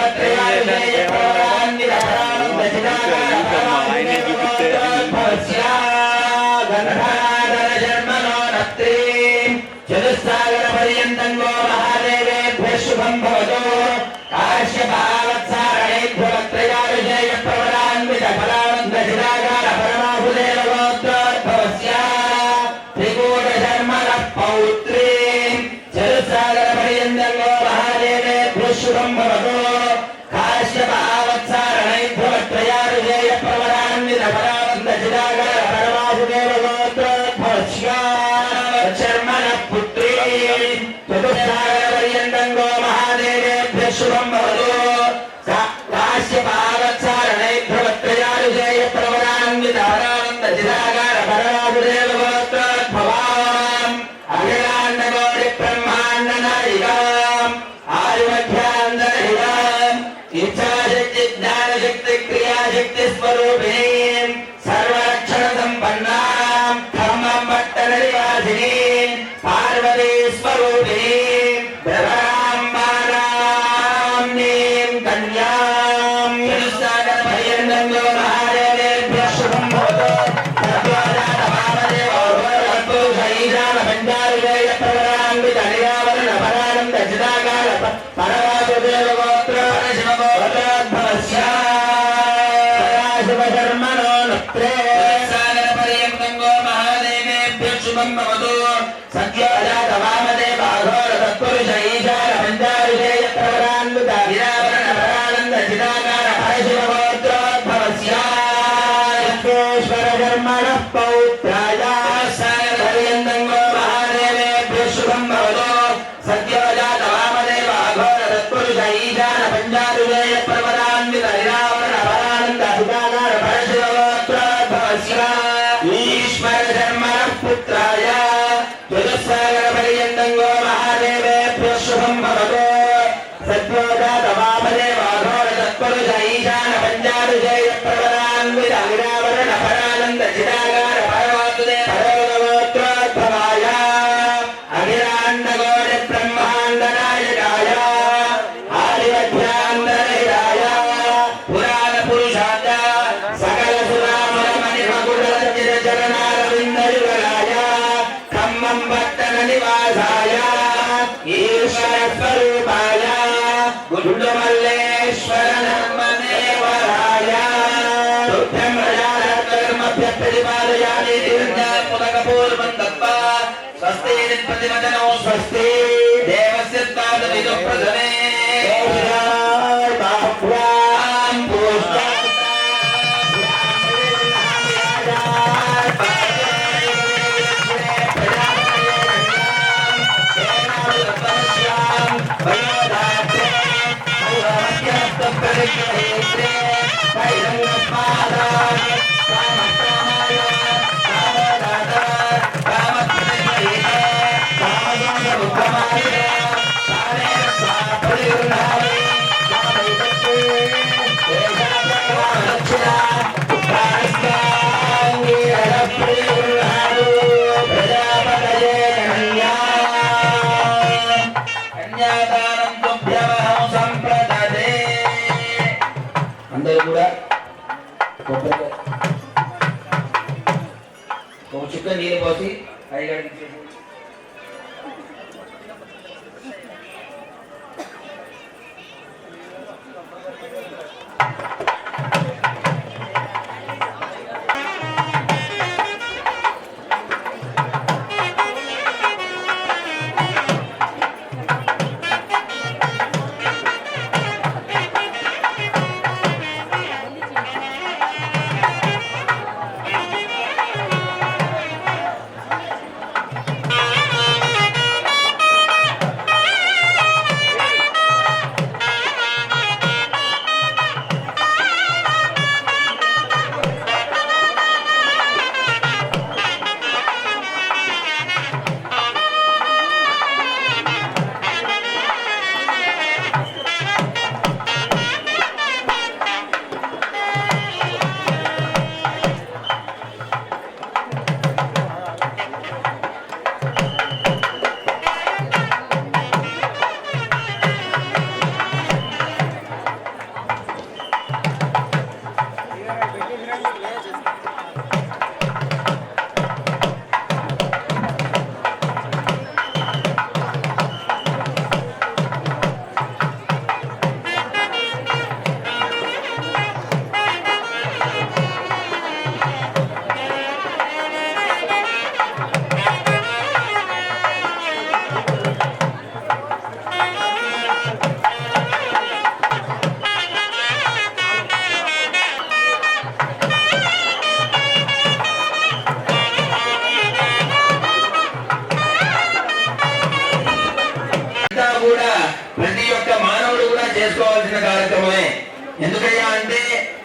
चतुस्सागरपर्यन्तं गो महादेवेभ्यः शुभं भवतु काश्यपावत्सारणेभ्यो त्रयाभिषेकप्रवरान्वितफलानन्दशिलाकार परमाहुदेवगोत्रोद्भवस्य त्रिकूटशर्मणः पौत्री चतुस्सागरपर्यन्तं गो महादेवेभ्यः शुभं भवतु काश्यपावत्सारणेभ्यो त्रयाभिषेकप्रवरान्वितफलानन्दशिलाकार परमाहुदेवगोत्रोद्भवस्य शर्मणः पुत्री चतुस्सागरपर्यन्तं गो महादेवेभ्यः शुभं भवतु काश्यपावत्सारणेभ्यो त्रयाभिषेकप्रवरान्वितफलानन्दशिलाकार परमाहुदेवगोत्रोद्भवाम् अखिलाण्डकोटिब्रह्माण्डनायिकाम् आयुमध्यान्तरहिताम् इच्छाशक्तिक्रियाशक्तिस्वरूपिणीम् सर्वरक्षणसम्पन्नाम् धर्मं पट्टननिवासिनीम् पार्वतीस्वरूपिणीम् ब्रह्माण्डीम् कन्याम् चतुस्सागरपर्यन्तं गो महादेवेभ्यः शुभं भवतु पर्यन्तं गो महादेवेभ्यः शुभं भवतु सत्योजात वामदेव अघोर तत्पुरुष ईशान पञ्चाभिषेक प्रवरान्वित वीरावरण परानन्द चिदाकार परशिवगोत्रोद्भवस्य विश्वेश्वर धर्मणः पौत्राय पर्यन्तं गो महादेवेभ्यः शुभं भवतु सत्योजात वामदेव अघोर तत्पुरुष ईशान पञ्चाभिषेक प्रवरान्वित वीरावरण परानन्द चिदाकार परशिवगोत्रोद्भवस्य ईश्वर धर्मणः पुत्राय चतुस्सागरपर्यन्तं गो महादेवेभ्यः शुभं भवतु सत्योजात वामदेव अघोर तत्पुरुष ईशान पञ्चाभिषेक प्रवरान्वित वीरावरण परानन्द चिदाकार परमगोत्रोद्भवाय अखिलाण्डकोटि ब्रह्माण्डनायकाय आदिमध्यान्तरहिताय पुराणपुरुषाय सकल सुरामणिमकुटरचित चरणारविन्दयुगलाय खम्मं पट्टननिवासाय ईश्वरस्वरूपाय गुण्डमल्लेश्वर नर्मदेवराय तुभ्यं प्रजारत्नकर्मभ्यः प्रतिपादयामि तिरुञ्जापुलकपूर्वं दत्त्वा स्वस्ति प्रतिवचनो स्वस्ति देवस्य त्वादविदुः प्रथमे बाह्वां पुष्टां అందరూ కూడా ఒక చుక్క నీళ్ళు పోసి అయ్యగారికి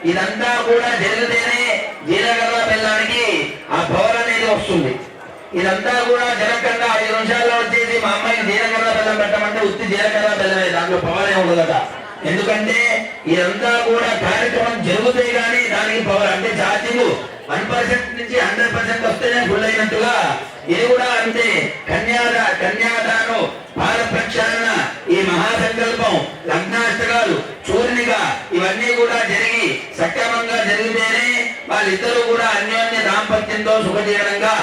ఇదంతా కూడా జరిగితేనే జీలకర్ర బెల్లానికి ఆ పవర్ అనేది వస్తుంది. ఇదంతా కూడా జరగకుండా 5 నిమిషాల్లో వచ్చేసి మా అమ్మాయికి జీలకర్ర బెల్లం పెట్టమంటే ఉత్తి జీలకర్ర బెల్లమే, దాంట్లో పవర్ ఏ ఉండదు కదా. ఎందుకంటే ఇదంతా కూడా కార్యక్రమం జరుగుతాయి కానీ దానికి పవర్ అంటే ఛార్జింగ్ 1% నుంచి 100% వస్తేనే ఫుల్ అయినట్టుగా ఇది కూడా అంతే. కన్యాదానం, పాద ప్రక్షాళన, ఈ మహాసంకల్పం, లగ్నాష్టకాలు, చూర్ణిక ఇవన్నీ కూడా జరిగి సక్రమంగా జరిగితేనే వాళ్ళిద్దరూ కూడా అన్యోన్య దాంపత్యంతో సుఖజీవనంగా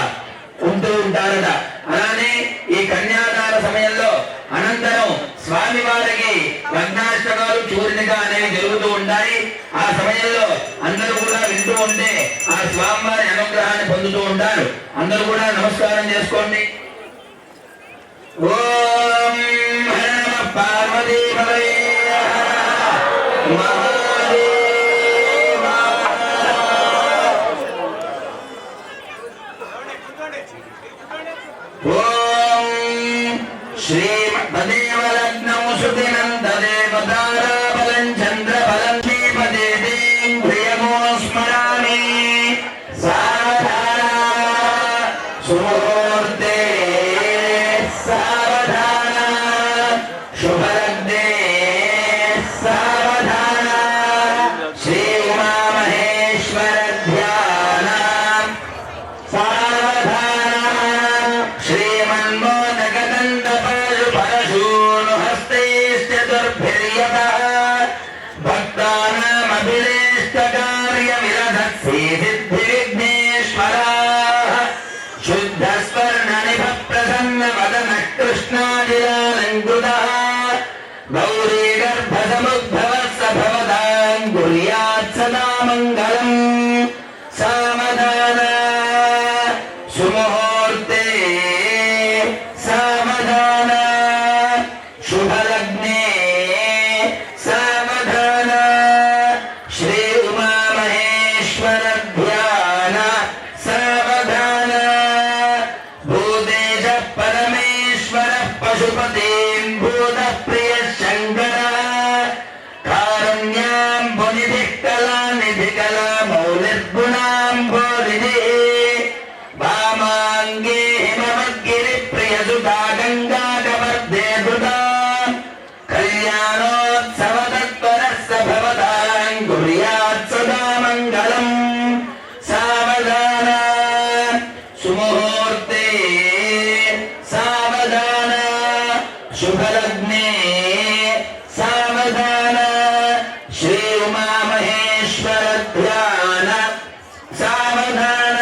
ఉంటూ ఉంటారట. అలానే ఈ కన్యాదాన సమయంలో అనంతరం స్వామి వారికి లగ్నాష్టకాలు, చూర్ణిక అనేవి జరుగుతూ ఉంటాయి. ఆ సమయంలో అందరూ కూడా వింటూ ఉంటే ఆ స్వామివారి అనుగ్రహాన్ని పొందుతూ ఉంటారు. అందరూ కూడా నమస్కారం చేసుకోండి. ఓం హర నమః పార్వతీపతయే ఓం శ్రీమద్దేవ లగ్నం శృతినందదేవ తారాబలం చంద్రబలం శ్రీపదేంద్రియమో స్మరామి సావధాన సుముహూర్తే సావధాన శుభలగ్నే సావధాన శ్రీ ఉమామహేశ్వర ధ్యాన సావధాన శ్రీమన్మోదకదండపాశు పరశూను హస్తైశ్చతుర్భిర్యతః భక్తానామభిలేష్టకార్యవిరధత్సిద్ధివిఘ్నేశ్వరాः శుద్ధస్వర్ణనిభ ప్రసన్నవదనః కృష్ణాజిలాలంకృతः గౌరీగర్భసముద్భవः స భవతాం కుర్యాత్ సదా మంగళం. సావధాన సుముహూర్తే సావధాన శుభలగ్నే సావధాన శ్రీ ఉమామహేశ్వర ధ్యాన సావధాన భూదేశ పరమేశ్వర పశుపతిం భూత ప్రియ శంకర కారుణ్యాం భునిధి కళానిధి కళా మౌలిర్గుణాం భోనిధి వామాంగే హిమవద్గిరి ప్రియ సుధా గంగా కవర్ధే ధృతా కళ్యాణోత్సవ తత్పరః స భవతాం కుర్యాత్ సదా మంగళం. సావధాన సుముహూర్తే సావధాన శుభలగ్నే సావధాన శ్రీ ఉమామహేశ్వర ధ్యాన సావధాన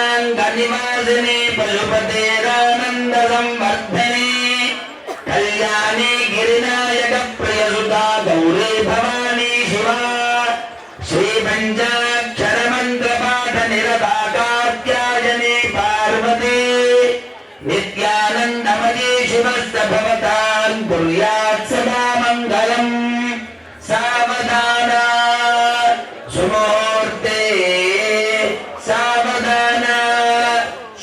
ఈశార్దాంగనివాసిని పశుపతేరానంద సంవర్ధనే కళ్యాణి గిరినాయక ప్రియసుతా గౌరీ భవానీ శివా శ్రీ పంచాక్షర మంత్ర పాఠ నిరతా కాత్యాయని పార్వతీ నిత్యానందమయీ శివస్త భవతాం కుర్యాత్ సదా మంగళం. సావధాన సుముహూర్తే సావధాన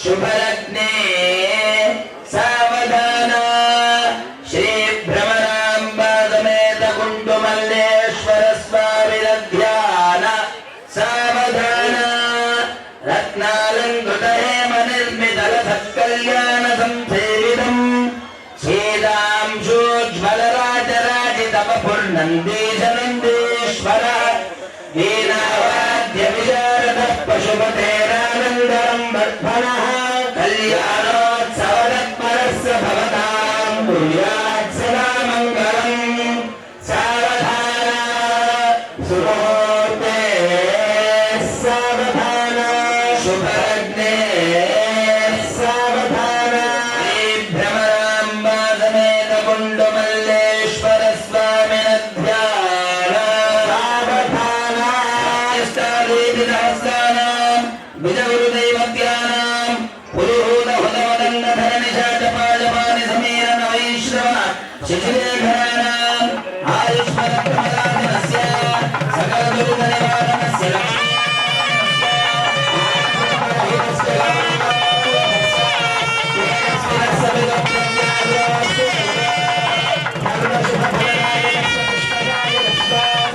శుభలగ్నే సావధాన శ్రీ భ్రమరాంబా సమేత కుండుమల్లేశ్వర స్వామి ధ్యాన సావధాన రత్నాలంకృత హేమ నిర్మిత సత్కళ్యాణ సంసేవితం శ్రీరాంశోజ్వల రాజరాజితమ పూర్ణందేశనందేశ్వర వీణావాద్య విశారద పశుపతేరానందరం వర్ధనః కళ్యాణోత్సవ తత్పరః స భవతాం కుర్యాత్ సదా మంగళం. సావధాన సుముహూర్తే సావధాన శుభలగ్నే సావధాన శ్రీ భ్రమరాంబా సమేత కుండుమల్లేశ్వర స్వామి ధ్యాన సావధాన అష్టాదీపి సహస్రానాం విజగురుదైవత్యానాం పురుహూత హుతమదండ ధరణి శాచపాజపాని సమీరణ వైశ్రవణ శశిలేఖరాణాం ఆయుష్మద ప్రమదాదినస్య సకల దురిత నివారణస్య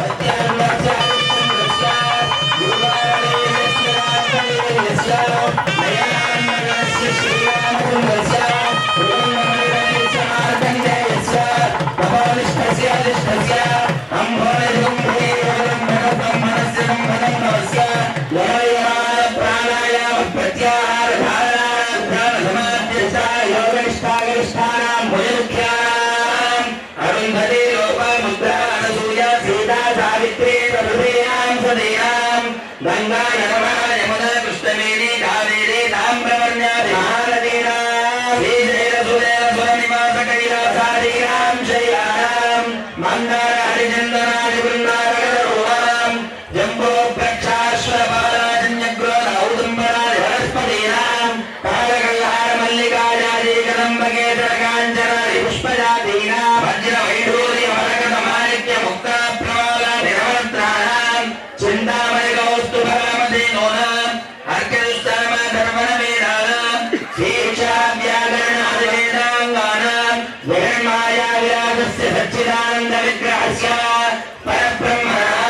సత్య ప్రత్యాహార ధారణ సమాధ్యస్థ యోగనిష్టాగరిష్టానాం భుజముఖ్యానాం అరుంధతి లోపముద్రా అనసూయ సీతా సావిత్రి ప్రభుతేయాం సదీనాం గంగా యమునా యమునా కృష్ణవేణి కావేరి తామ్రవర్ణ్యాది మహానదీనాం శ్రీశైల సురేల సురనివాస కైలాసాదీనాం శైలానాం మందార హరిచందనాది బృందారగణరూపాం జంబో ప్రక్షాశ్వపారాజన్యగ్రోధ ఔదుంబరాది వనస్పతీనాం కాలకల్హార మల్లికాజాది కదంబకేతర కాంచనాది పుష్పజాతీనాం వజ్ర వైఢూర్య మరకత మాణిక్య ముక్తా ప్రవాలాది నవరత్నానాం చింతామణి కౌస్తుభమదే నూనాం అర్కదుస్తమ ధర్మణ వేదానాం శీర్షావ్యాకరణాది వేదాంగానాం జగన్మాయా విరాజస్య సచ్చిదానంద విగ్రహస్య పరబ్రహ్మణః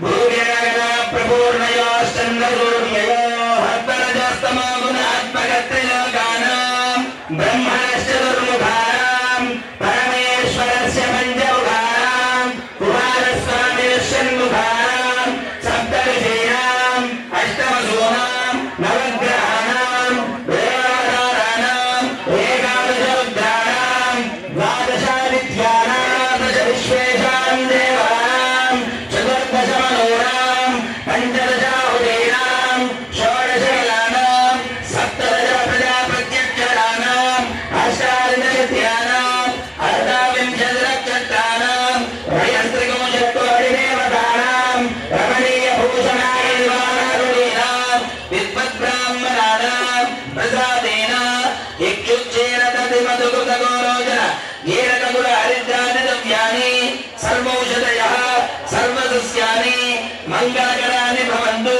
భూవిరగణ ప్రపూర్ణయోశ్చంద్రసూర్యయో హర్తరజస్తమో గుణాత్మకత్రిలోకానాం బ్రహ్మణశ్చ దుర్ముఖానాం పరమేశ్వరస్య పంచముఖానాం కుమారస్వామినశ్చ షణ్ముఖానాం సప్తఋషీణాం అష్టమసూనాం నవగ్రహాణాం దేవాధారాణాం ఏకాదశరుద్రాణాం ద్వాదశాదిత్యానాం దశ విశ్వేషాం దేవానాం చతుర్దశ మనోరాం పంచదశాహుతీనాం షోడశకలానాం సప్తదశ ప్రజాప్రత్యక్షరాణాం అష్టాదశత్యానాం అర్ధావింశతినక్షత్రాణాం వయస్త్రికోశత్వరిదేవతానాం రమణీయభూషణాయ దివానారుణీనాం విద్వద్బ్రాహ్మణానాం ప్రసాదేన ఇక్షుచ్చేన తదిమధుకృతగోరోచన గీరకగుణ హరిద్రాది ద్రవ్యాని సర్వౌషధయః సర్వసస్యాని మంగళకరాని భవంతు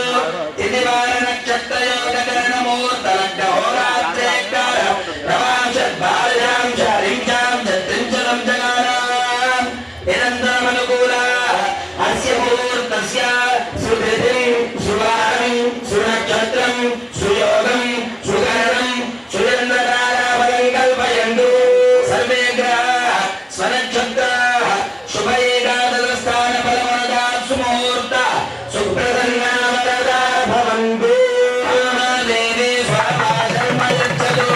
తిథివార నక్షత్రయోగకరణ ముహూర్తలగ్న హోరాత్రేకార ప్రవాంశద్భారజాం షారించాం ఛత్రించలం జగానాం నిరంతరమనుకూల అస్య ముహూర్తస్య సుతిథిం సువారం సునక్షత్రం సుయోగం సుకరణం సుచంద్రతారాపదం కల్పయంతు సర్వే గ్రహాః స్వనక్షత్రాః శుభ ఏకాదశస్థాన ఫలమనదాత్ సుముహూర్త సుప్రసన్నావరదా భవంతు దేవి స్వాహాశర్మయచ్చతు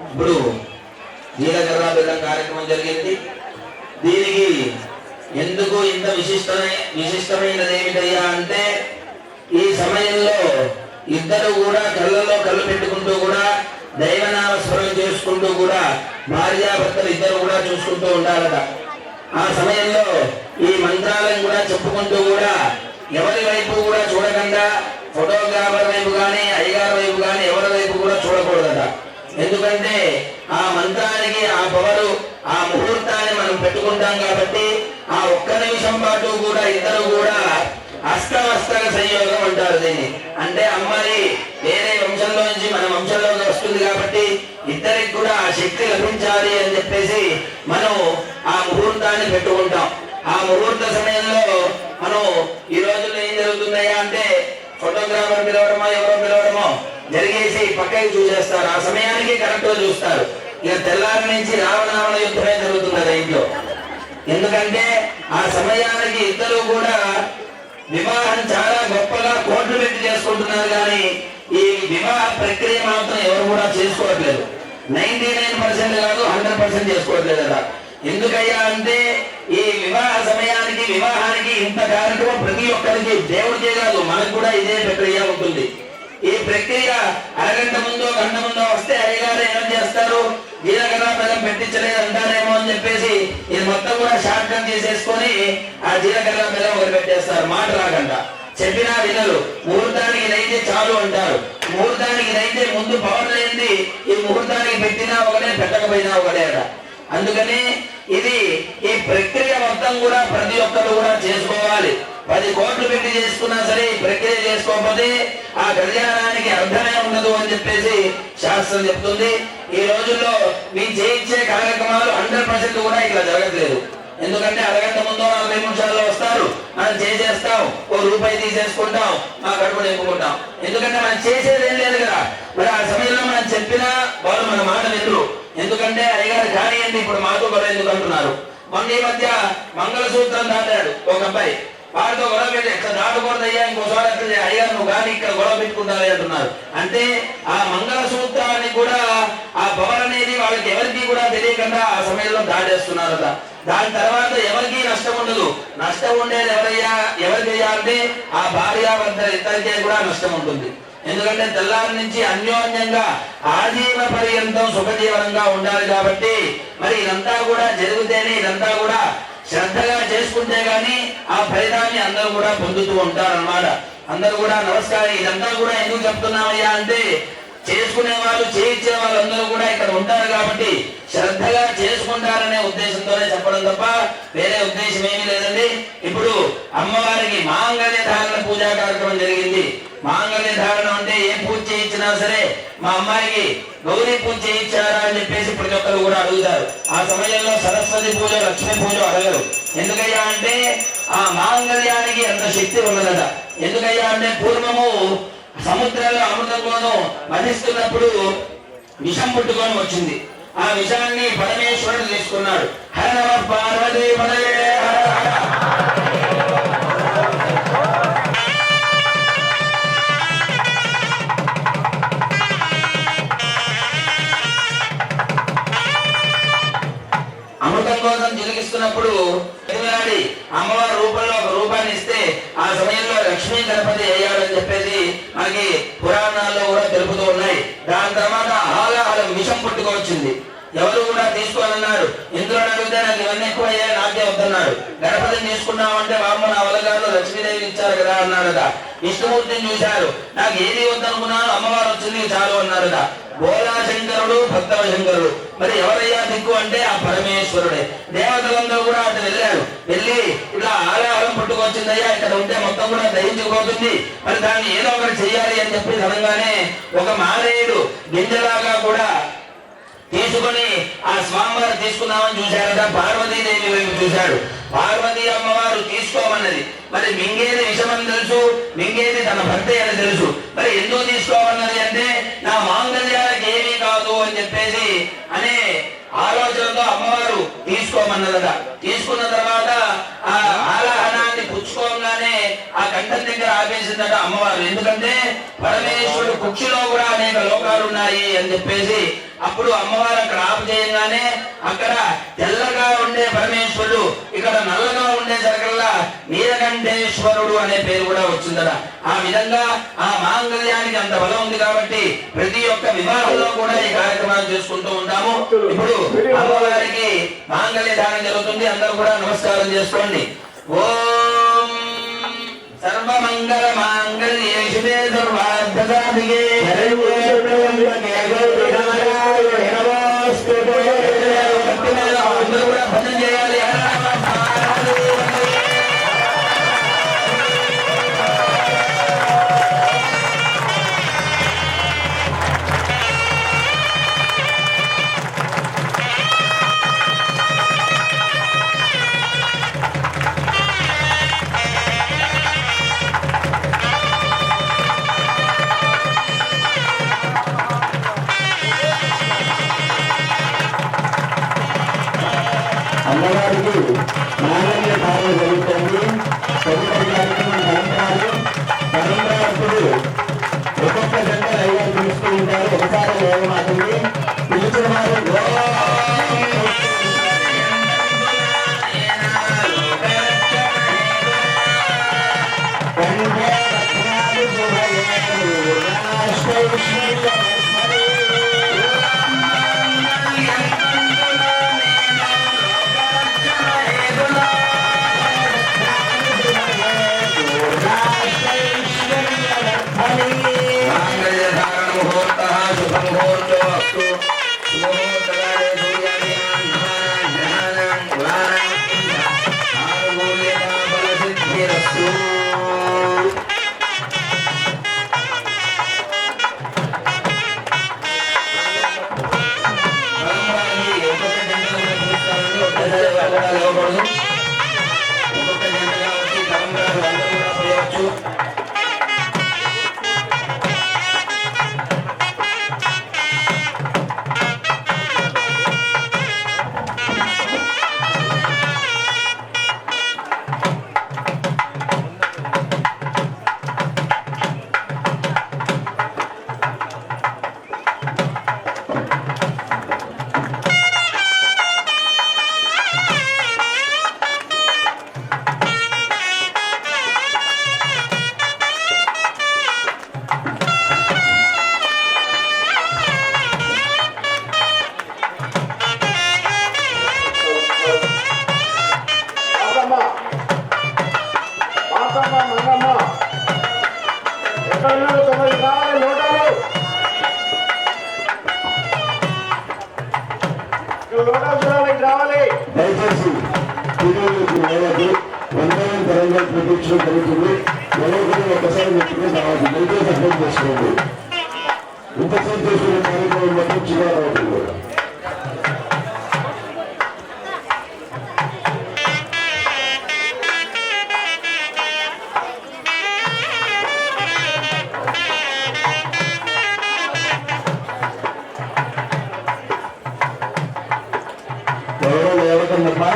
ఇప్పుడు జీలకర్ర బెల్లం కార్యక్రమం జరిగింది. దీనికి ఎందుకు ఇంత విశిష్టమైనది ఏమిటయ్యా అంటే, ఈ సమయంలో ఇద్దరు కూడా కళ్ళలో కళ్ళు పెట్టుకుంటూ కూడా దైవనామస్మరణ చేసుకుంటూ కూడా భార్యాభర్తలు ఇద్దరు కూడా చూసుకుంటూ ఉండాలట. ఆ సమయంలో ఈ మంత్రాలను కూడా చెప్పుకుంటూ కూడా ఎవరి వైపు కూడా చూడకుండా ఫోటోగ్రాఫర్ వైపు కానీ అయ్యగారి వైపు కానీ ఎవరి వైపు కూడా చూడకూడదట. ఎందుకంటే ఆ మంత్రానికి ఆ పవరు, ఆ ముహూర్తాన్ని మనం పెట్టుకుంటాం కాబట్టి ఆ ఒక్క నిమిషం పాటు కూడా ఇద్దరు కూడా అష్టమస్తక సంయోగం అంటారు దీన్ని. అంటే అమ్మాయి వేరే వంశంలో నుంచి మన వంశంలోకి వస్తుంది కాబట్టి ఇద్దరికి కూడా ఆ శక్తి లభించాలి అని చెప్పేసి మనం ఆ ముహూర్తాన్ని పెట్టుకుంటాం. ఆ ముహూర్త సమయంలో మనం ఈ రోజుల్లో ఏం జరుగుతున్నాయా అంటే, ఫోటోగ్రాఫర్ పిలవడమో ఎవరో పిలవడమో జరిగేసి పక్కకి చూసేస్తారు. ఆ సమయానికి కరెక్ట్ గా చూస్తారు. ఇక తెల్లారి నుంచి రావణ యుద్ధమే జరుగుతుంది ఇంట్లో. ఎందుకంటే ఆ సమయానికి ఇద్దరు కూడా వివాహం చాలా గొప్పగా కోట్లు పెట్టి చేసుకుంటున్నారు, కానీ ఈ వివాహ ప్రక్రియ మాత్రం ఎవరు కూడా చేసుకోవట్లేదు. 99% కాదు 100% చేసుకోవట్లేదట. ఎందుకయ్యా అంటే ఈ వివాహ సమయానికి వివాహానికి ఇంత కార్యక్రమం ప్రతి ఒక్కరికి దేవుడికే కాదు మనకు కూడా ఇదే ప్రక్రియ ఉంటుంది. ఈ ప్రక్రియ అరగంట ముందో గంట ముందో వస్తే అయ్యగారు ఏం చేస్తారు, జీలకర్ర బెల్లం పెట్టించలేదు అంటారేమో అని చెప్పేసి ఇది మొత్తం కూడా షార్ట్ కట్ చేసేసుకొని ఆ జీలకర్ర బెల్లం ఒకటి పెట్టేస్తారు. మాట రాకుండా చెప్పినా వినరు. ముహూర్తానికి ఇదైతే చాలు అంటారు. ముహూర్తానికి ఇదైతే ముందు పవర్ లేనిది ఈ ముహూర్తానికి పెట్టినా ఒకటే పెట్టకపోయినా ఒకటే అట. అందుకని ఈ ప్రక్రియ మొత్తం కూడా ప్రతి ఒక్కరు కూడా చేసుకోవాలి. 10 కోట్లు పెట్టి చేసుకున్నా సరే ఈ ప్రక్రియ చేసుకోకపోతే ఆ కళ్యాణానికి అర్థమే ఉండదు అని చెప్పేసి శాస్త్రం చెప్తుంది. ఈ రోజుల్లో మేము చేయించే కార్యక్రమాలు 100% కూడా ఇట్లా జరగట్లేదు. ఎందుకంటే అరగంట ముందో 40 నిమిషాల్లో వస్తారు, మనం చేసేస్తాం, ₹1 తీసేసుకుంటాం, మా కడుపు నింపుకుంటాం. ఎందుకంటే మనం చేసేది ఏం లేదు కదా. మరి ఆ సమయంలో మనం చెప్పినా వాళ్ళు మన మాట వినరు. ఎందుకంటే అయ్యగారు కానియండి ఇప్పుడు మాతో గొడవ ఎందుకు అంటున్నారు. మొన్న ఈ మధ్య మంగళసూత్రం దాటాడు ఒక అబ్బాయి, వారితో గొడవ పెట్టి ఎక్కడ దాటకూడదు అయ్యా, ఇంకోసారి అక్కడ అయ్యారు నువ్వు కానీ ఇక్కడ గొడవ పెట్టుకుంటావే అంటున్నారు. అంటే ఆ మంగళసూత్రాన్ని కూడా ఆ పవర్ అనేది వాళ్ళకి ఎవరికి కూడా తెలియకుండా ఆ సమయంలో దాటేస్తున్నారట. దాని తర్వాత ఎవరికి నష్టం ఉండదు. నష్టం ఉండేది ఎవరికయ్యా అంటే ఆ భార్యాభర్త ఇద్దరికే కూడా నష్టం ఉంటుంది. ఎందుకంటే తెల్లారి నుంచి అన్యోన్యంగా ఆజీవ పర్యంతం సుఖజీవనంగా ఉండాలి. కాబట్టి మరి ఇదంతా కూడా జరిగితేనే, ఇదంతా కూడా శ్రద్ధగా చేసుకుంటే గాని ఆ ఫలితాన్ని అందరూ కూడా పొందుతూ ఉంటారన్నమాట. అందరూ కూడా నమస్కారం. ఇదంతా కూడా ఎందుకు చెప్తున్నామయ్యా అంటే చేసుకునే వాళ్ళు చేయించే వాళ్ళందరూ కూడా ఇక్కడ ఉంటారు కాబట్టి శ్రద్ధగా చేసుకుంటారనే ఉద్దేశంతోనే చెప్పడం తప్ప వేరే ఉద్దేశం ఏమీ లేదండి. ఇప్పుడు అమ్మవారికి మాంగళ్య ధారణ పూజా కార్యక్రమం జరిగింది. మాంగళ్య ధారణ అంటే ఏ పూజ చేయించినా సరే మా అమ్మాయికి గౌరీ పూజ చేయించారా అని చెప్పేసి ప్రతి ఒక్కరు కూడా అడుగుతారు. ఆ సమయంలో సరస్వతి పూజ, లక్ష్మీ పూజ అడగరు. ఎందుకయ్యా అంటే ఆ మాంగళ్యానికి అంత శక్తి ఉన్నదట. ఎందుకయ్యా అంటే పూర్వము సముద్రంలో అమృతంలోనూ మధిస్తున్నప్పుడు విషం పుట్టుకొని వచ్చింది. ఆ విషాన్ని పరమేశ్వరుడు తీసుకున్నాడు. హర నమః పార్వతీ పదయే అమృతం కోసం తిరిగిస్తున్నప్పుడు అమ్మవారి రూపంలో ఒక రూపాన్ని ఇస్తే ఆ సమయంలో లక్ష్మీ గణపతి అయ్యాడని చెప్పేసి మనకి పురాణాల్లో కూడా తెలుపుతూ ఉన్నాయి. దాని తర్వాత ఆలాహలం విషం పుట్టుకొచ్చింది. ఎవరు కూడా తీసుకోవాలన్నారు. ఇంద్రుడు అడిగితే నాకు ఇవన్నీ ఎక్కువ అయ్యాయి, నాకే వద్దన్నాడు. గణపతిని తీసుకున్నామంటే బామ్మ నా వలగారు లక్ష్మీదేవి ఇచ్చారు కదా అన్నాడుగా. విష్ణుమూర్తిని చూశారు, నాకు ఏది వద్దనుకున్నాను, అమ్మవారు వచ్చింది చాలు అన్నారుగా. బోలా శంకరుడు, భక్తవ శంకరుడు. మరి ఎవరయ్యా దిక్కు అంటే ఆ పరమేశ్వరుడే. దేవతలందరూ కూడా అటు వెళ్ళారు. వెళ్ళి ఇలా ఆలాహలం పుట్టుకొచ్చిందయ్యా, ఇక్కడ ఉంటే మొత్తం కూడా దహించుకుపోతుంది, మరి దాన్ని ఏదో ఒకటి చెయ్యాలి అని చెప్పి అనగానే ఒక మారేడు గింజలాగా కూడా తీసుకుని ఆ స్వామివారు తీసుకుందామని చూశారట. పార్వతీదేవి వైపు చూశాడు. పార్వతీ అమ్మవారు తీసుకోమన్నది. మరి మింగేది విషమని తెలుసు, మింగేది తన భర్త అని తెలుసు. మరి ఎందుకు తీసుకోమన్నది అంటే నా మాంగళ్యానికి ఏమీ కాదు అని చెప్పేసి అనే ఆలోచనతో అమ్మవారు తీసుకోమన్నదట. తీసుకున్న తర్వాత ఆ ఆలాహనాన్ని పుచ్చుకోగానే ఆ కంఠం దగ్గర ఆపేసిందట అమ్మవారు. ఎందుకంటే పరమేశ్వరుడు కుక్షిలో కూడా అనేక లోకాలు ఉన్నాయి అని చెప్పేసి అప్పుడు అమ్మవారు అక్కడ ఆపు చేయంగానే అక్కడ తెల్లగా ఉండే పరమేశ్వరుడు ఇక్కడ నల్లగా ఉండేసరికల్లా నీలకంఠేశ్వరుడు అనే పేరు కూడా వచ్చిందట. ఆ విధంగా ఆ మాంగళ్యానికి అంత బలం ఉంది కాబట్టి ప్రతి ఒక్క వివాహంలో కూడా ఈ కార్యక్రమాలు చేసుకుంటూ ఉంటాము. ఇప్పుడు అమ్మవారికి మాంగళ్య ధారణ జరుగుతుంది. అందరూ కూడా నమస్కారం చేసుకోండి. ఓం సర్వమంగళ మాంగళ్యే శివే సర్వార్థసాధికే అందరూ కూడా భజన చేయాలి. అమ్మవారికి మాంగళ్య ధారణ జరుగుతుంది. తదుపరి కార్యక్రమం పరంపరాప్పుడు ఒక్కొక్క జంట లైవ్ పిలుస్తూ ఉంటారు. ఒకసారి లేవమాటండి పిలిచి దయచేసి వందనం తెలంగాణ ప్రతిక్ష జరుగుతుంది. ఎవరికైనా ఒకసారి వ్యక్తిగా రావాలి. దయచేసి అర్థం చేసుకోండి. ఇంతసేపు చేసిన కార్యక్రమం మొత్తం చివరి అవుతుంది. ఎవరో ఎవరికమ్మా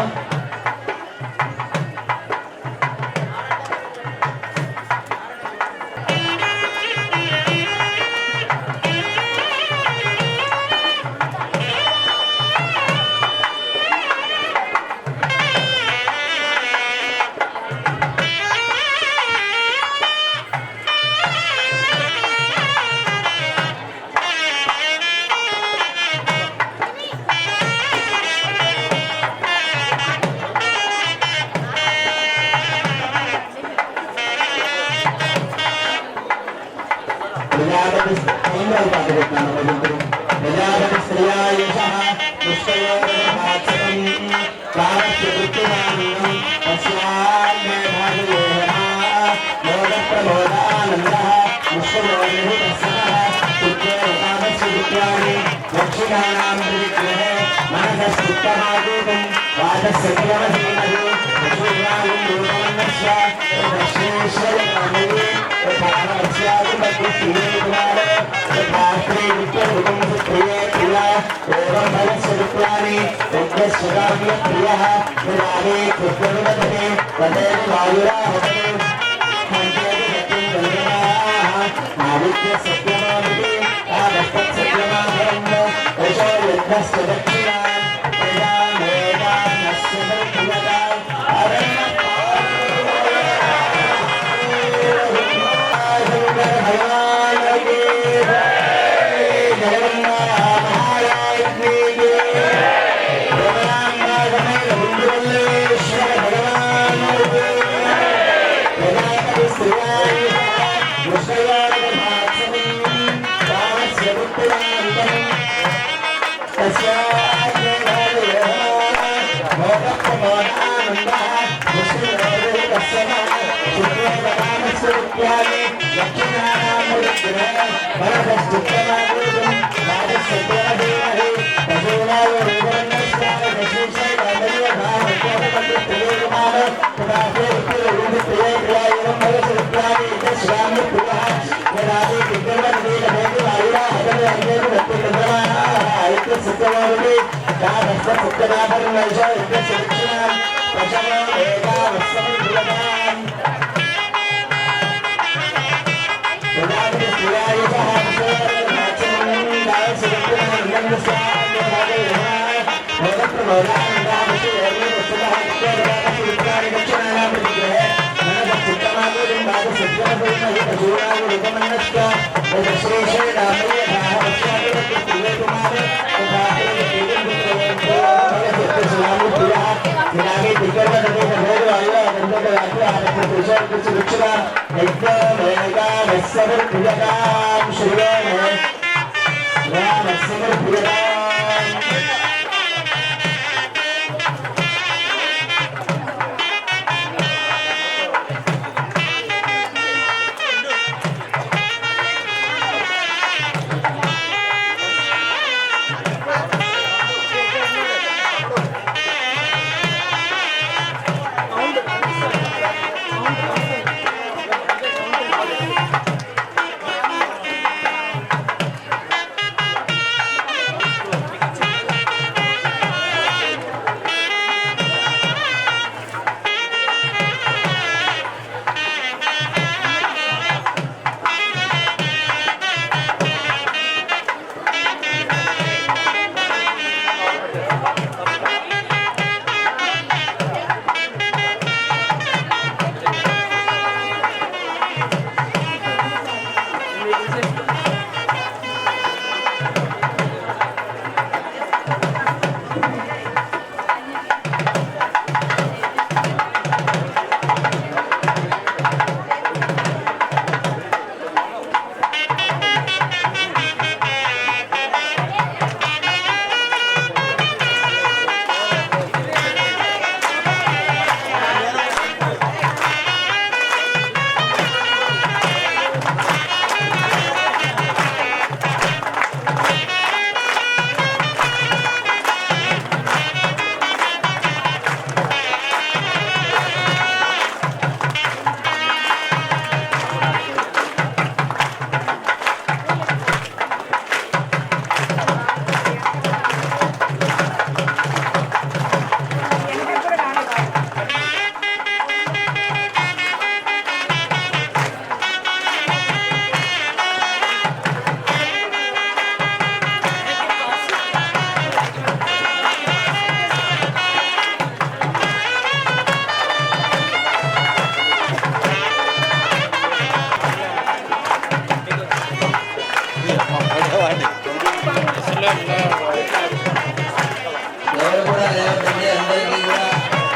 ఎవరు కూడా లేవకండి, అందరికీ కూడా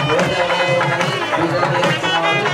భోజనాలు ఉన్నది. పూజలు చేస్తున్నారు.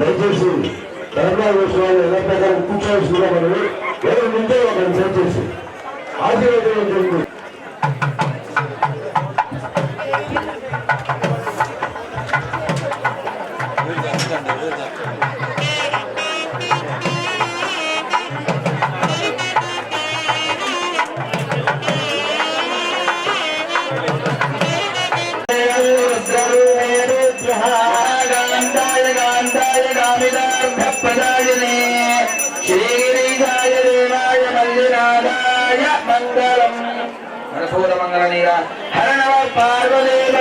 దయచేసి తెలంగాణ విషయాలు ఎలా ప్రకారం కూర్చోవలసిందిగా మనం ఎవరు ముందే ఒకరిని దయచేసి ఆశీర్వదించండి. శ్రీగిరీశాయ దేవాయ మల్లినాథాయ మంగళం. మనపూర మంగళ నీరా హర నమ పార్వదేవ